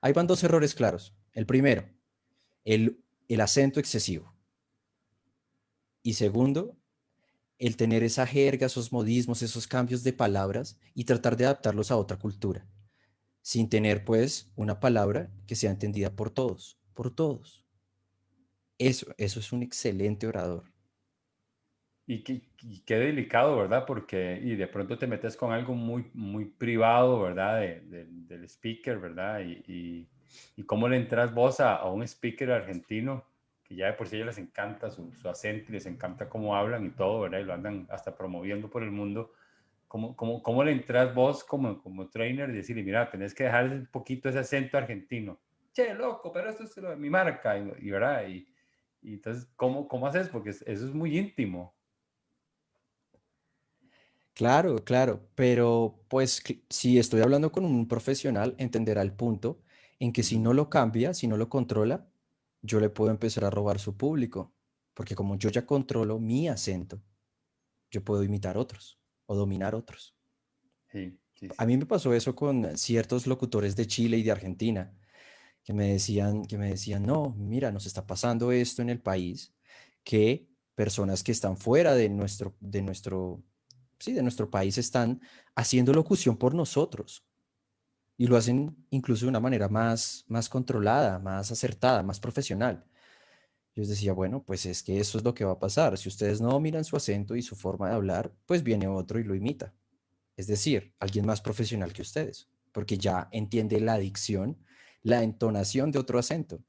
Ahí van dos errores claros. El primero, el acento excesivo. Y segundo, el tener esa jerga, esos modismos, esos cambios de palabras y tratar de adaptarlos a otra cultura, sin tener pues una palabra que sea entendida por todos, por todos. Eso es un excelente orador. Y qué delicado, ¿verdad? Porque y de pronto te metes con algo muy privado, ¿verdad? Del speaker, ¿verdad? Y cómo le entras vos a un speaker argentino, que ya de por sí a ellos les encanta su acento y les encanta cómo hablan y todo, ¿verdad? Y lo andan hasta promoviendo por el mundo. ¿Cómo le entras vos como trainer y decirle, mira, tenés que dejar un poquito ese acento argentino? Che, loco, pero esto es lo de mi marca, ¿verdad? Y entonces, ¿cómo haces? Porque eso es muy íntimo. Claro, claro, pero pues si estoy hablando con un profesional, entenderá el punto en que si Ujú. no lo cambia, si no lo controla, yo le puedo empezar a robar su público, porque como yo ya controlo mi acento, yo puedo imitar otros o dominar otros. Sí, sí, A sí, mí sí. me pasó eso con ciertos locutores de Chile y de Argentina, que me decían, no, mira, nos está pasando esto en el país, que personas que están fuera sí, de nuestro país están haciendo locución por nosotros y lo hacen incluso de una manera más controlada, más acertada, más profesional. Yo les decía, bueno, pues es que eso es lo que va a pasar. Si ustedes no miran su acento y su forma de hablar, pues viene otro y lo imita. Es decir, alguien más profesional que ustedes, porque ya entiende la dicción, la entonación de otro acento.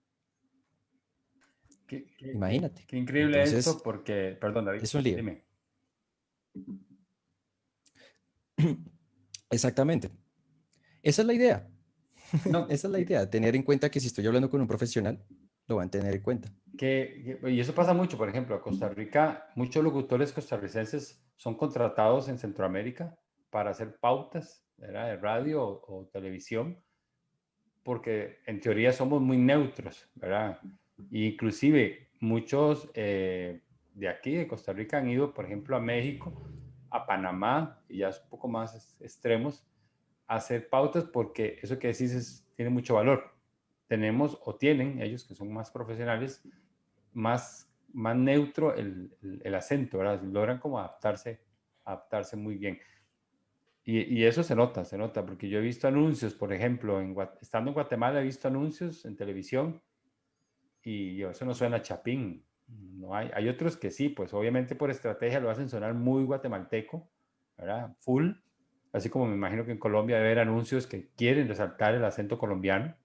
Imagínate. Qué increíble Entonces, esto porque, perdón, David, es un lío. dime. Exactamente. Esa es la idea. No, Esa es la idea, tener en cuenta que si estoy hablando con un profesional, lo van a tener en cuenta. y eso pasa mucho, por ejemplo, a Costa Rica, muchos locutores costarricenses son contratados en Centroamérica para hacer pautas, ¿verdad? De radio o televisión, porque en teoría somos muy neutros, ¿verdad? E inclusive muchos de aquí, de Costa Rica, han ido, por ejemplo, a México, a Panamá, y ya es un poco más extremos, a hacer pautas porque eso que decís tiene mucho valor. Tenemos o tienen, ellos que son más profesionales, más neutro el acento, ¿verdad? Logran como adaptarse muy bien. Y eso se nota, porque yo he visto anuncios, por ejemplo, estando en Guatemala he visto anuncios en televisión y eso no suena a chapín. No hay otros que sí, pues obviamente por estrategia lo hacen sonar muy guatemalteco, ¿verdad? Full, así como me imagino que en Colombia debe haber anuncios que quieren resaltar el acento colombiano,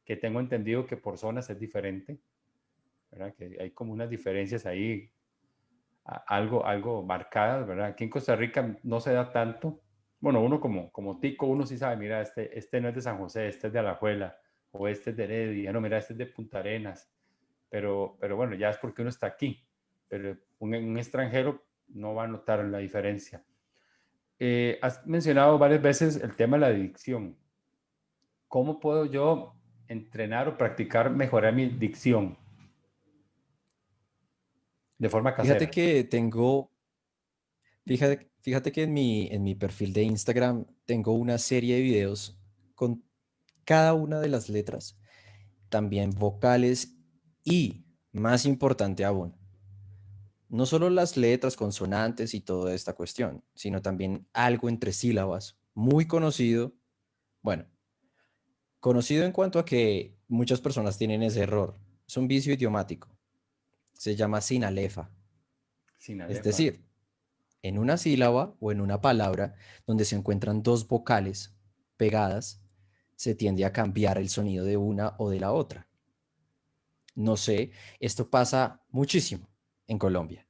que tengo entendido que por zonas es diferente, ¿verdad? Que hay como unas diferencias ahí, algo marcadas, ¿verdad? Aquí en Costa Rica no se da tanto. Bueno, uno como tico, uno sí sabe, mira, este no es de San José, este es de Alajuela, o este es de Heredia, no, mira, este es de Punta Arenas, pero bueno, ya es porque uno está aquí, pero un extranjero no va a notar la diferencia. Has mencionado varias veces el tema de la dicción. ¿Cómo puedo yo entrenar o practicar, mejorar mi dicción de forma Fíjate casera? que fíjate que en mi perfil de Instagram tengo una serie de videos con cada una de las letras, también vocales y, más importante aún, no solo las letras, consonantes y toda esta cuestión, sino también algo entre sílabas, muy conocido, bueno, conocido en cuanto a que muchas personas tienen ese error. Es un vicio idiomático. Se llama sinalefa. Sin Es alefa. decir, en una sílaba o en una palabra donde se encuentran dos vocales pegadas, se tiende a cambiar el sonido de una o de la otra. No sé, esto pasa muchísimo en Colombia.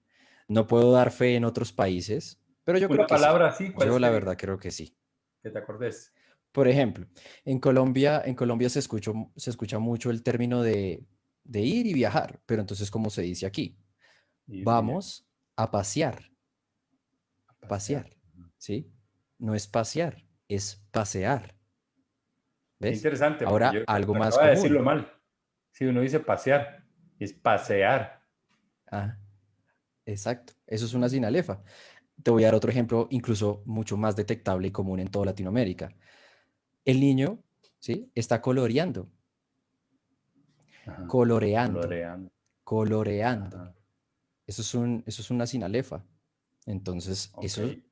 No puedo dar fe en otros países, pero yo creo Una que sí. palabra así, ¿cuál Yo la sería? verdad creo que sí. Que te acordes. Por ejemplo, en Colombia se escucha mucho el término de ir y viajar, pero entonces, ¿cómo se dice aquí? Ir y viajar, Vamos a pasear, a pasear. pasear, ¿sí? No es pasear, es pasear, Qué ¿ves? interesante, porque Ahora, algo más acaba de decirlo común. mal. Si uno dice pasear, es pasear. Ah, exacto, eso es una sinalefa. Te voy a dar otro ejemplo, incluso mucho más detectable y común en toda Latinoamérica. El niño, ¿sí? Está coloreando, Ajá. coloreando, Coloreando. coloreando. Ajá. Eso es una sinalefa. Entonces, Ok.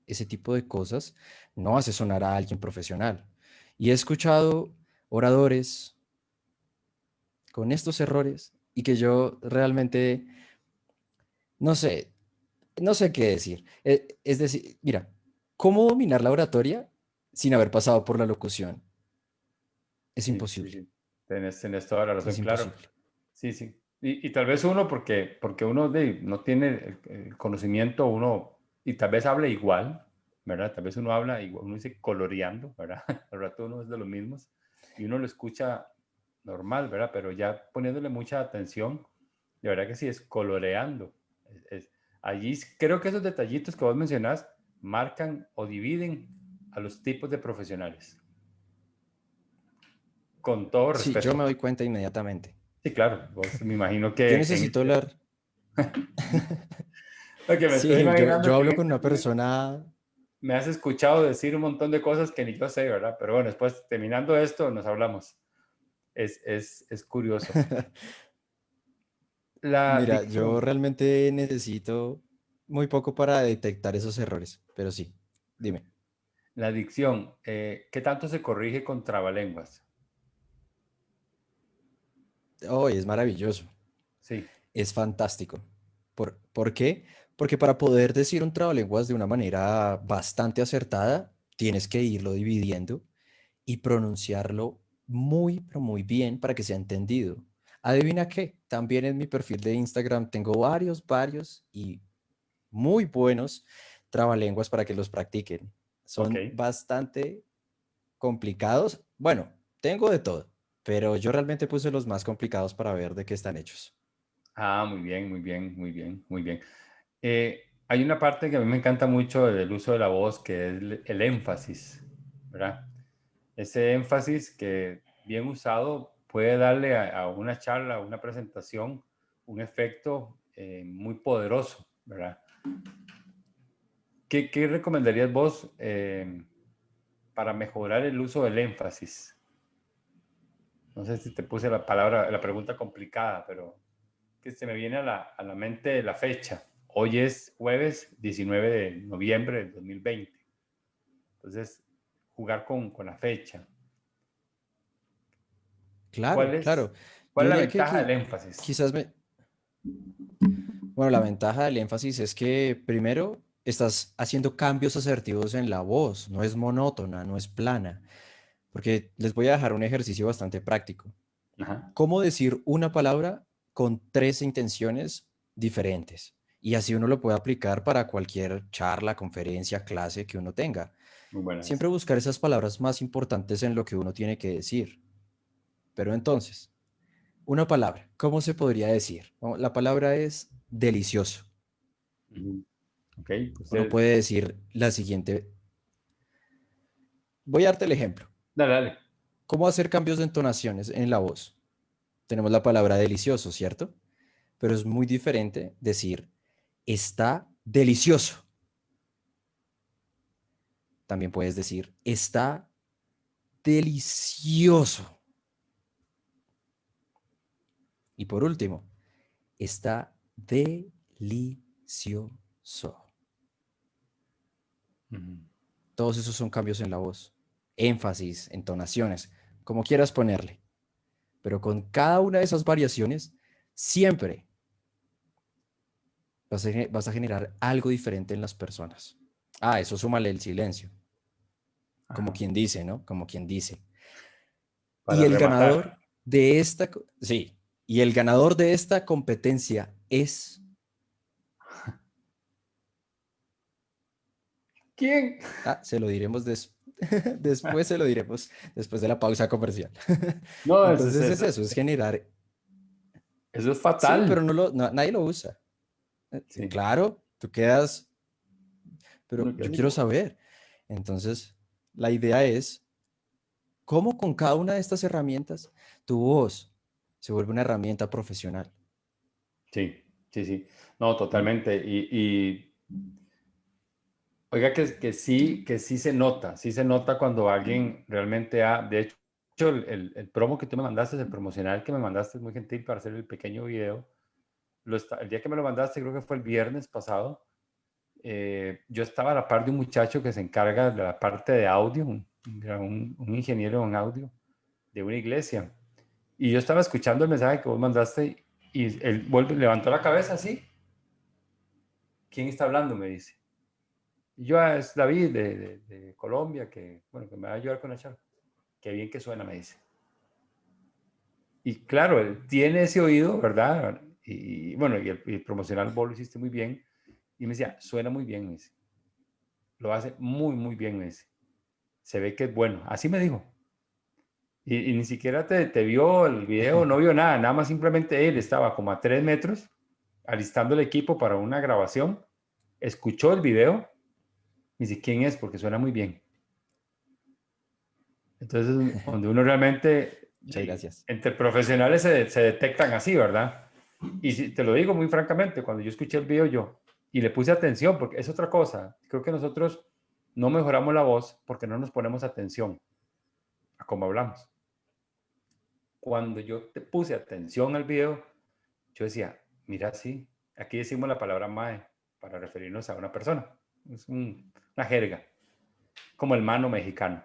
ese tipo de cosas no hace sonar a alguien profesional. Y he escuchado oradores con estos errores y que yo realmente no sé, no sé qué decir. Es decir, mira, ¿cómo dominar la oratoria sin haber pasado por la locución? Es Sí, sí, imposible, sí. Tenés toda la razón, es claro. imposible. Sí, sí. Y tal vez uno, porque uno no tiene el conocimiento, uno, y tal vez habla igual, ¿verdad? Tal vez uno habla igual, uno dice coloreando, ¿verdad? Al rato uno es de los mismos, y uno lo escucha normal, ¿verdad? Pero ya poniéndole mucha atención, de verdad que sí, es coloreando. Allí creo que esos detallitos que vos mencionás marcan o dividen a los tipos de profesionales, con todo Sí, yo respeto. me doy cuenta inmediatamente. Sí, claro, vos me imagino Yo que en necesito hablar. lo que me estoy Sí, yo imaginando que en hablo con este una momento persona. me has escuchado decir un montón de cosas que ni yo sé, ¿verdad? Pero bueno, después terminando esto nos hablamos. Es curioso. La Mira, yo dicción, realmente necesito muy poco para detectar esos errores, pero sí, dime. la dicción, ¿qué tanto se corrige con trabalenguas? Oh, es maravilloso, Sí, es fantástico. ¿Por qué? Porque para poder decir un trabalenguas de una manera bastante acertada, tienes que irlo dividiendo y pronunciarlo muy, pero muy bien para que sea entendido. Adivina qué, también en mi perfil de Instagram tengo varios y muy buenos trabalenguas para que los practiquen. ok. Son bastante complicados. Bueno, tengo de todo, pero yo realmente puse los más complicados para ver de qué están hechos. Ah, muy bien, muy bien, muy bien, muy bien. Hay una parte que a mí me encanta mucho del uso de la voz, que es el énfasis, ¿verdad? Ese énfasis que bien usado puede darle a una charla, a una presentación, un efecto muy poderoso, ¿verdad? ¿Qué recomendarías vos para mejorar el uso del énfasis? No sé si te puse la palabra, la pregunta complicada, pero que se me viene a la mente la fecha. Hoy es jueves 19 de noviembre del 2020. Entonces, jugar con la fecha. Claro, claro. Yo ¿Cuál es la diría que, ventaja del énfasis? quizás bueno, la ventaja del énfasis es que primero estás haciendo cambios asertivos en la voz, no es monótona, no es plana, porque les voy a dejar un ejercicio bastante práctico. Ajá. ¿Cómo decir una palabra con tres intenciones diferentes? Y así uno lo puede aplicar para cualquier charla, conferencia, clase que uno tenga. Muy buena esa. Siempre buscar esas palabras más importantes en lo que uno tiene que decir. Pero entonces, una palabra, ¿cómo se podría decir? La palabra es delicioso. Ujú. Ok, Uno usted, puede decir la siguiente. Voy a darte el ejemplo. dale, dale. ¿Cómo hacer cambios de entonaciones en la voz? Tenemos la palabra delicioso, ¿cierto? Pero es muy diferente decir está delicioso. También puedes decir está delicioso. Y por último, está delicioso. Ujú. Todos esos son cambios en la voz. Énfasis, entonaciones, como quieras ponerle. Pero con cada una de esas variaciones, siempre vas a generar algo diferente en las personas. Ah, eso súmale el silencio, como Ajá. quien dice, ¿no? Como quien dice. Y Para el ganador rematar. de esta, sí, y el ganador de esta competencia es, ¿Quién? se lo diremos después, se lo diremos después de la pausa comercial. No, Entonces es eso, es generar, eso es sí, pero fatal. nadie lo usa. Sí. Claro, tú quedas, pero Uno que yo ni quiero por- saber. Entonces, la idea es cómo con cada una de estas herramientas tu voz se vuelve una herramienta profesional. Sí, sí, sí. No, ¿M? totalmente. Oiga, que sí sí se nota cuando alguien realmente ha, de hecho, el promo que tú me mandaste, el promocional que me mandaste es muy gentil para hacer el pequeño video. El día que me lo mandaste, creo que fue el viernes pasado, yo estaba a la par de un muchacho que se encarga de la parte de audio, un ingeniero en audio de una iglesia. Y yo estaba escuchando el mensaje que vos mandaste y él levantó la cabeza así. ¿Quién está hablando? Me dice. Y yo, "Ah, es David de Colombia, que, bueno, que me va a ayudar con la charla. Qué bien que suena, me dice. Y claro, él tiene ese oído, ¿verdad? Y bueno, y el promocional vos lo hiciste muy bien. Y me decía, suena muy bien, me dice. Lo hace muy, muy bien, me dice. Se ve que es bueno. Así me dijo. Y ni siquiera te vio el video, no vio nada, nada más simplemente él estaba como a 3 metros alistando el equipo para una grabación, escuchó el video y dice, ¿quién es? Porque suena muy bien. Entonces, donde uno realmente Muchas gracias. Entre profesionales se detectan así, ¿verdad? Y si, te lo digo muy francamente, cuando yo escuché el video yo y le puse atención, porque es otra cosa, creo que nosotros no mejoramos la voz porque no nos ponemos atención a cómo hablamos. Cuando yo te puse atención al video, yo decía, mira, sí, aquí decimos la palabra mae para referirnos a una persona. Es una jerga, como el mano mexicano.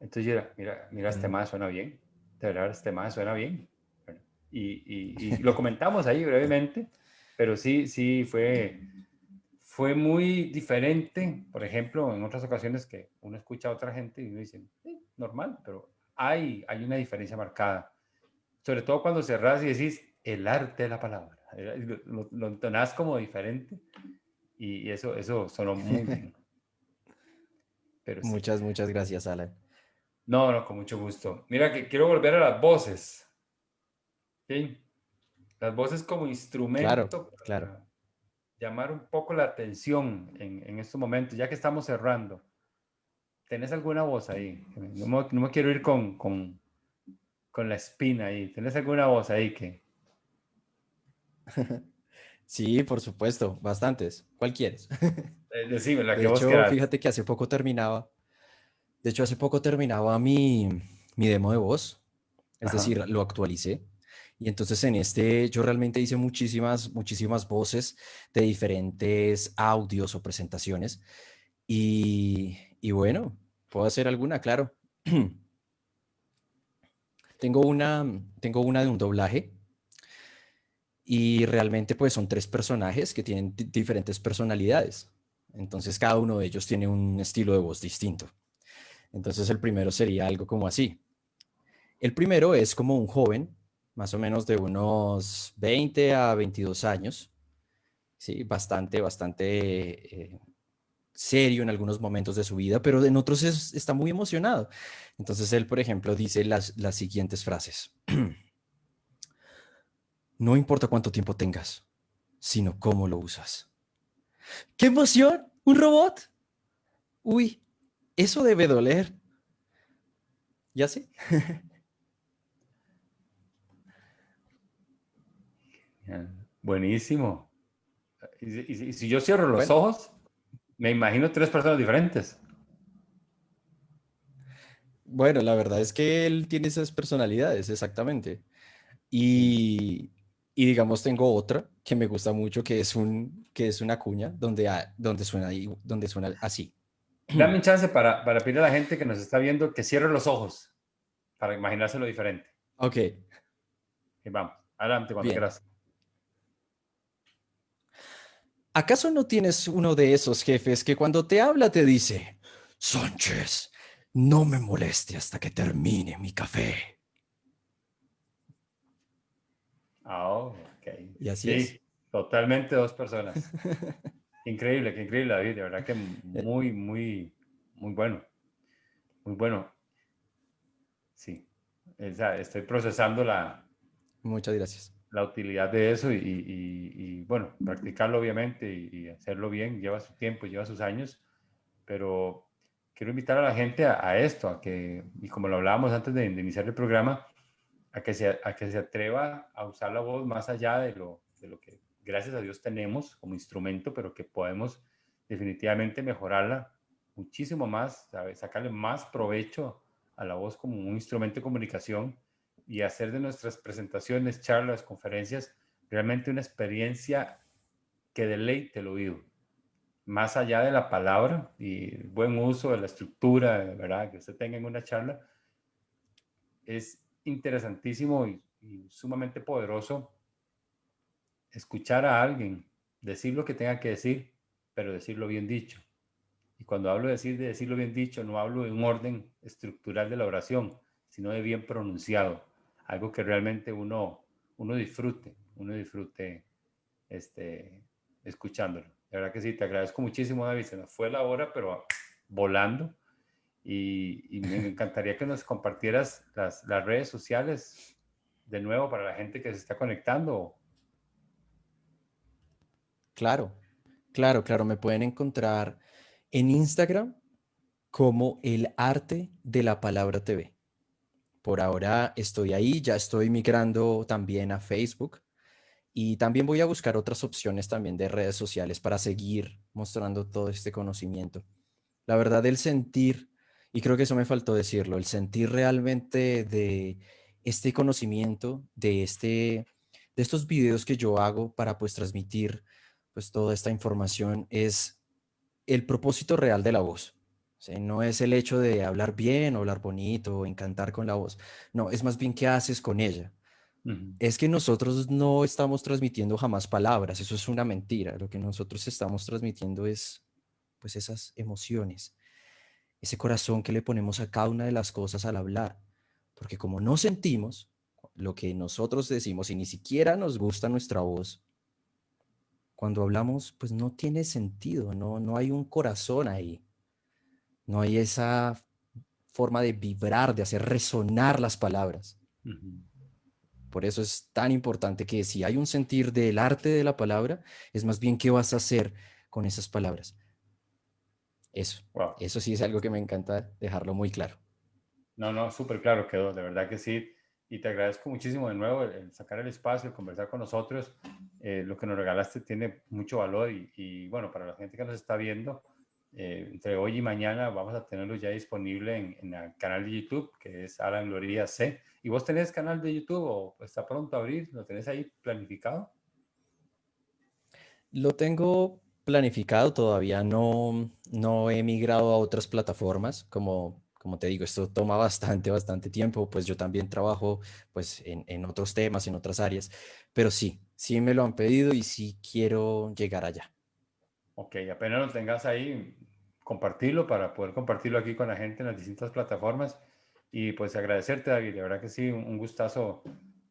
Entonces yo era, mira, este mae suena bien. De verdad, este mae suena bien. Y lo comentamos ahí brevemente, pero sí fue muy diferente. Por ejemplo, en otras ocasiones que uno escucha a otra gente y uno dice, normal, pero hay una diferencia marcada. Sobre todo cuando cerrás y decís el arte de la palabra. Lo entonás como diferente y eso sonó muy bien. Pero sí. Muchas gracias, Alan. No, con mucho gusto. Mira que quiero volver a las voces. ¿Sí? Las voces como Claro, instrumento claro. para llamar un poco la atención en estos momentos, ya que estamos cerrando. ¿Tenés alguna voz ahí? No me quiero ir con la espina ahí. ¿Tenés alguna voz ahí que... Sí, por supuesto, bastantes. ¿Cuál quieres? decime, la que De vos hecho, querás. fíjate que hace poco terminaba mi demo de voz, es Ajá. decir, lo actualicé. Y entonces en este yo realmente hice muchísimas voces de diferentes audios o presentaciones. Y bueno, puedo hacer alguna, claro. Tengo una de un doblaje y realmente pues son tres personajes que tienen diferentes personalidades. Entonces cada uno de ellos tiene un estilo de voz distinto. Entonces el primero sería algo como así. El primero es como un joven, más o menos de unos 20 a 22 años, ¿sí? Bastante serio en algunos momentos de su vida, pero en otros está muy emocionado. Entonces él, por ejemplo, dice las siguientes frases. No importa cuánto tiempo tengas, sino cómo lo usas. ¡Qué emoción! ¿Un robot? Uy, eso debe doler. ¿Ya sé? Ya. Buenísimo. Y si yo cierro los Bueno, ojos, me imagino tres personas diferentes. bueno, la verdad es que él tiene esas personalidades, exactamente. Y digamos, tengo otra que me gusta mucho, que es una cuña donde suena así. Dame un chance para pedir a la gente que nos está viendo que cierre los ojos para imaginárselo diferente. Ok, Y vamos, adelante cuando bien. quieras. ¿Acaso no tienes uno de esos jefes que cuando te habla te dice, Sánchez, no me moleste hasta que termine mi café? Ok. Y así Sí, es. totalmente dos personas. Qué increíble, David. De verdad que Eh, muy bueno. Muy bueno. Sí. Estoy procesando Muchas gracias. la utilidad de eso y, bueno, practicarlo obviamente y hacerlo bien lleva su tiempo, lleva sus años, pero quiero invitar a la gente a esto, a que, y como lo hablábamos antes de iniciar el programa, a que se atreva a usar la voz más allá de lo que gracias a Dios tenemos como instrumento, pero que podemos definitivamente mejorarla muchísimo más, ¿sabes? Sacarle más provecho a la voz como un instrumento de comunicación y hacer de nuestras presentaciones, charlas, conferencias, realmente una experiencia que deleite el oído, más allá de la palabra y el buen uso de la estructura, ¿verdad? Que usted tenga en una charla, es interesantísimo y sumamente poderoso escuchar a alguien decir lo que tenga que decir, pero decirlo bien dicho. Y cuando hablo de decirlo bien dicho, no hablo de un orden estructural de la oración, sino de bien pronunciado, algo que realmente uno disfrute este, escuchándolo. De verdad que sí, te agradezco muchísimo, David. Se nos fue la hora, pero volando. Y me encantaría que nos compartieras las redes sociales de nuevo para la gente que se está conectando. Claro, claro, me pueden encontrar en Instagram como el arte de la palabra TV. Por ahora estoy ahí, ya estoy migrando también a Facebook y también voy a buscar otras opciones también de redes sociales para seguir mostrando todo este conocimiento. La verdad, el sentir, y creo que eso me faltó decirlo, el sentir realmente de este conocimiento, de estos videos que yo hago para pues transmitir pues toda esta información es el propósito real de la voz. ¿Sí? No es el hecho de hablar bien o hablar bonito o encantar con la voz. No, es más bien qué haces con ella. Ujú, Es que nosotros no estamos transmitiendo jamás palabras, eso es una mentira. Lo que nosotros estamos transmitiendo es pues esas emociones, ese corazón que le ponemos a cada una de las cosas al hablar. Porque como no sentimos lo que nosotros decimos y ni siquiera nos gusta nuestra voz, cuando hablamos, pues no tiene sentido, no hay un corazón ahí, no hay esa forma de vibrar, de hacer resonar las palabras. ujú. Por eso es tan importante que si hay un sentir del arte de la palabra, es más bien qué vas a hacer con esas palabras. Eso, Wow. eso sí es algo que me encanta dejarlo muy claro. No, no, súper claro quedó, de verdad que sí. Y te agradezco muchísimo de nuevo el sacar el espacio, el conversar con nosotros. Lo que nos regalaste tiene mucho valor y, bueno, para la gente que nos está viendo, entre hoy y mañana vamos a tenerlo ya disponible en el canal de YouTube, que es Alan Loría C. ¿Y vos tenés canal de YouTube o está pronto a abrir? ¿Lo tenés ahí planificado? Lo tengo planificado, todavía no he migrado a otras plataformas, como te digo, esto toma bastante tiempo, pues yo también trabajo pues en otros temas, en otras áreas, pero sí me lo han pedido y sí quiero llegar allá. Ok, apenas lo tengas ahí, compartirlo para poder compartirlo aquí con la gente en las distintas plataformas. Y pues agradecerte, David, de verdad que sí, un gustazo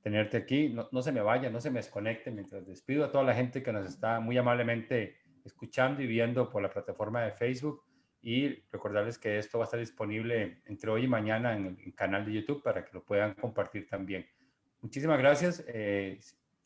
tenerte aquí. No, no se me vaya, no se me desconecte mientras despido a toda la gente que nos está muy amablemente escuchando y viendo por la plataforma de Facebook. Y recordarles que esto va a estar disponible entre hoy y mañana en el canal de YouTube para que lo puedan compartir también. Muchísimas gracias.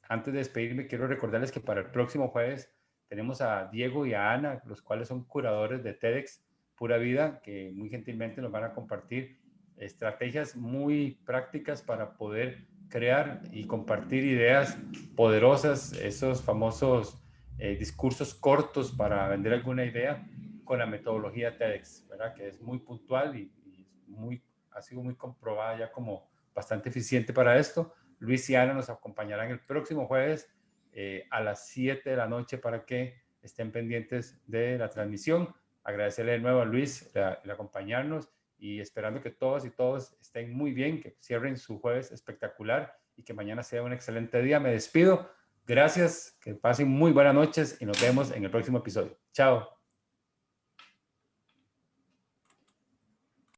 Antes de despedirme, quiero recordarles que para el próximo jueves tenemos a Diego y a Ana, los cuales son curadores de TEDx Pura Vida, que muy gentilmente nos van a compartir estrategias muy prácticas para poder crear y compartir ideas poderosas, esos famosos discursos cortos para vender alguna idea con la metodología TEDx, ¿verdad? Que es muy puntual y muy, ha sido muy comprobada ya como bastante eficiente para esto. Luis y Ana nos acompañarán el próximo jueves a las 7 de la noche para que estén pendientes de la transmisión. Agradecerle de nuevo a Luis el acompañarnos y esperando que todos y todos estén muy bien, que cierren su jueves espectacular y que mañana sea un excelente día. Me despido. Gracias, que pasen muy buenas noches y nos vemos en el próximo episodio. Chao.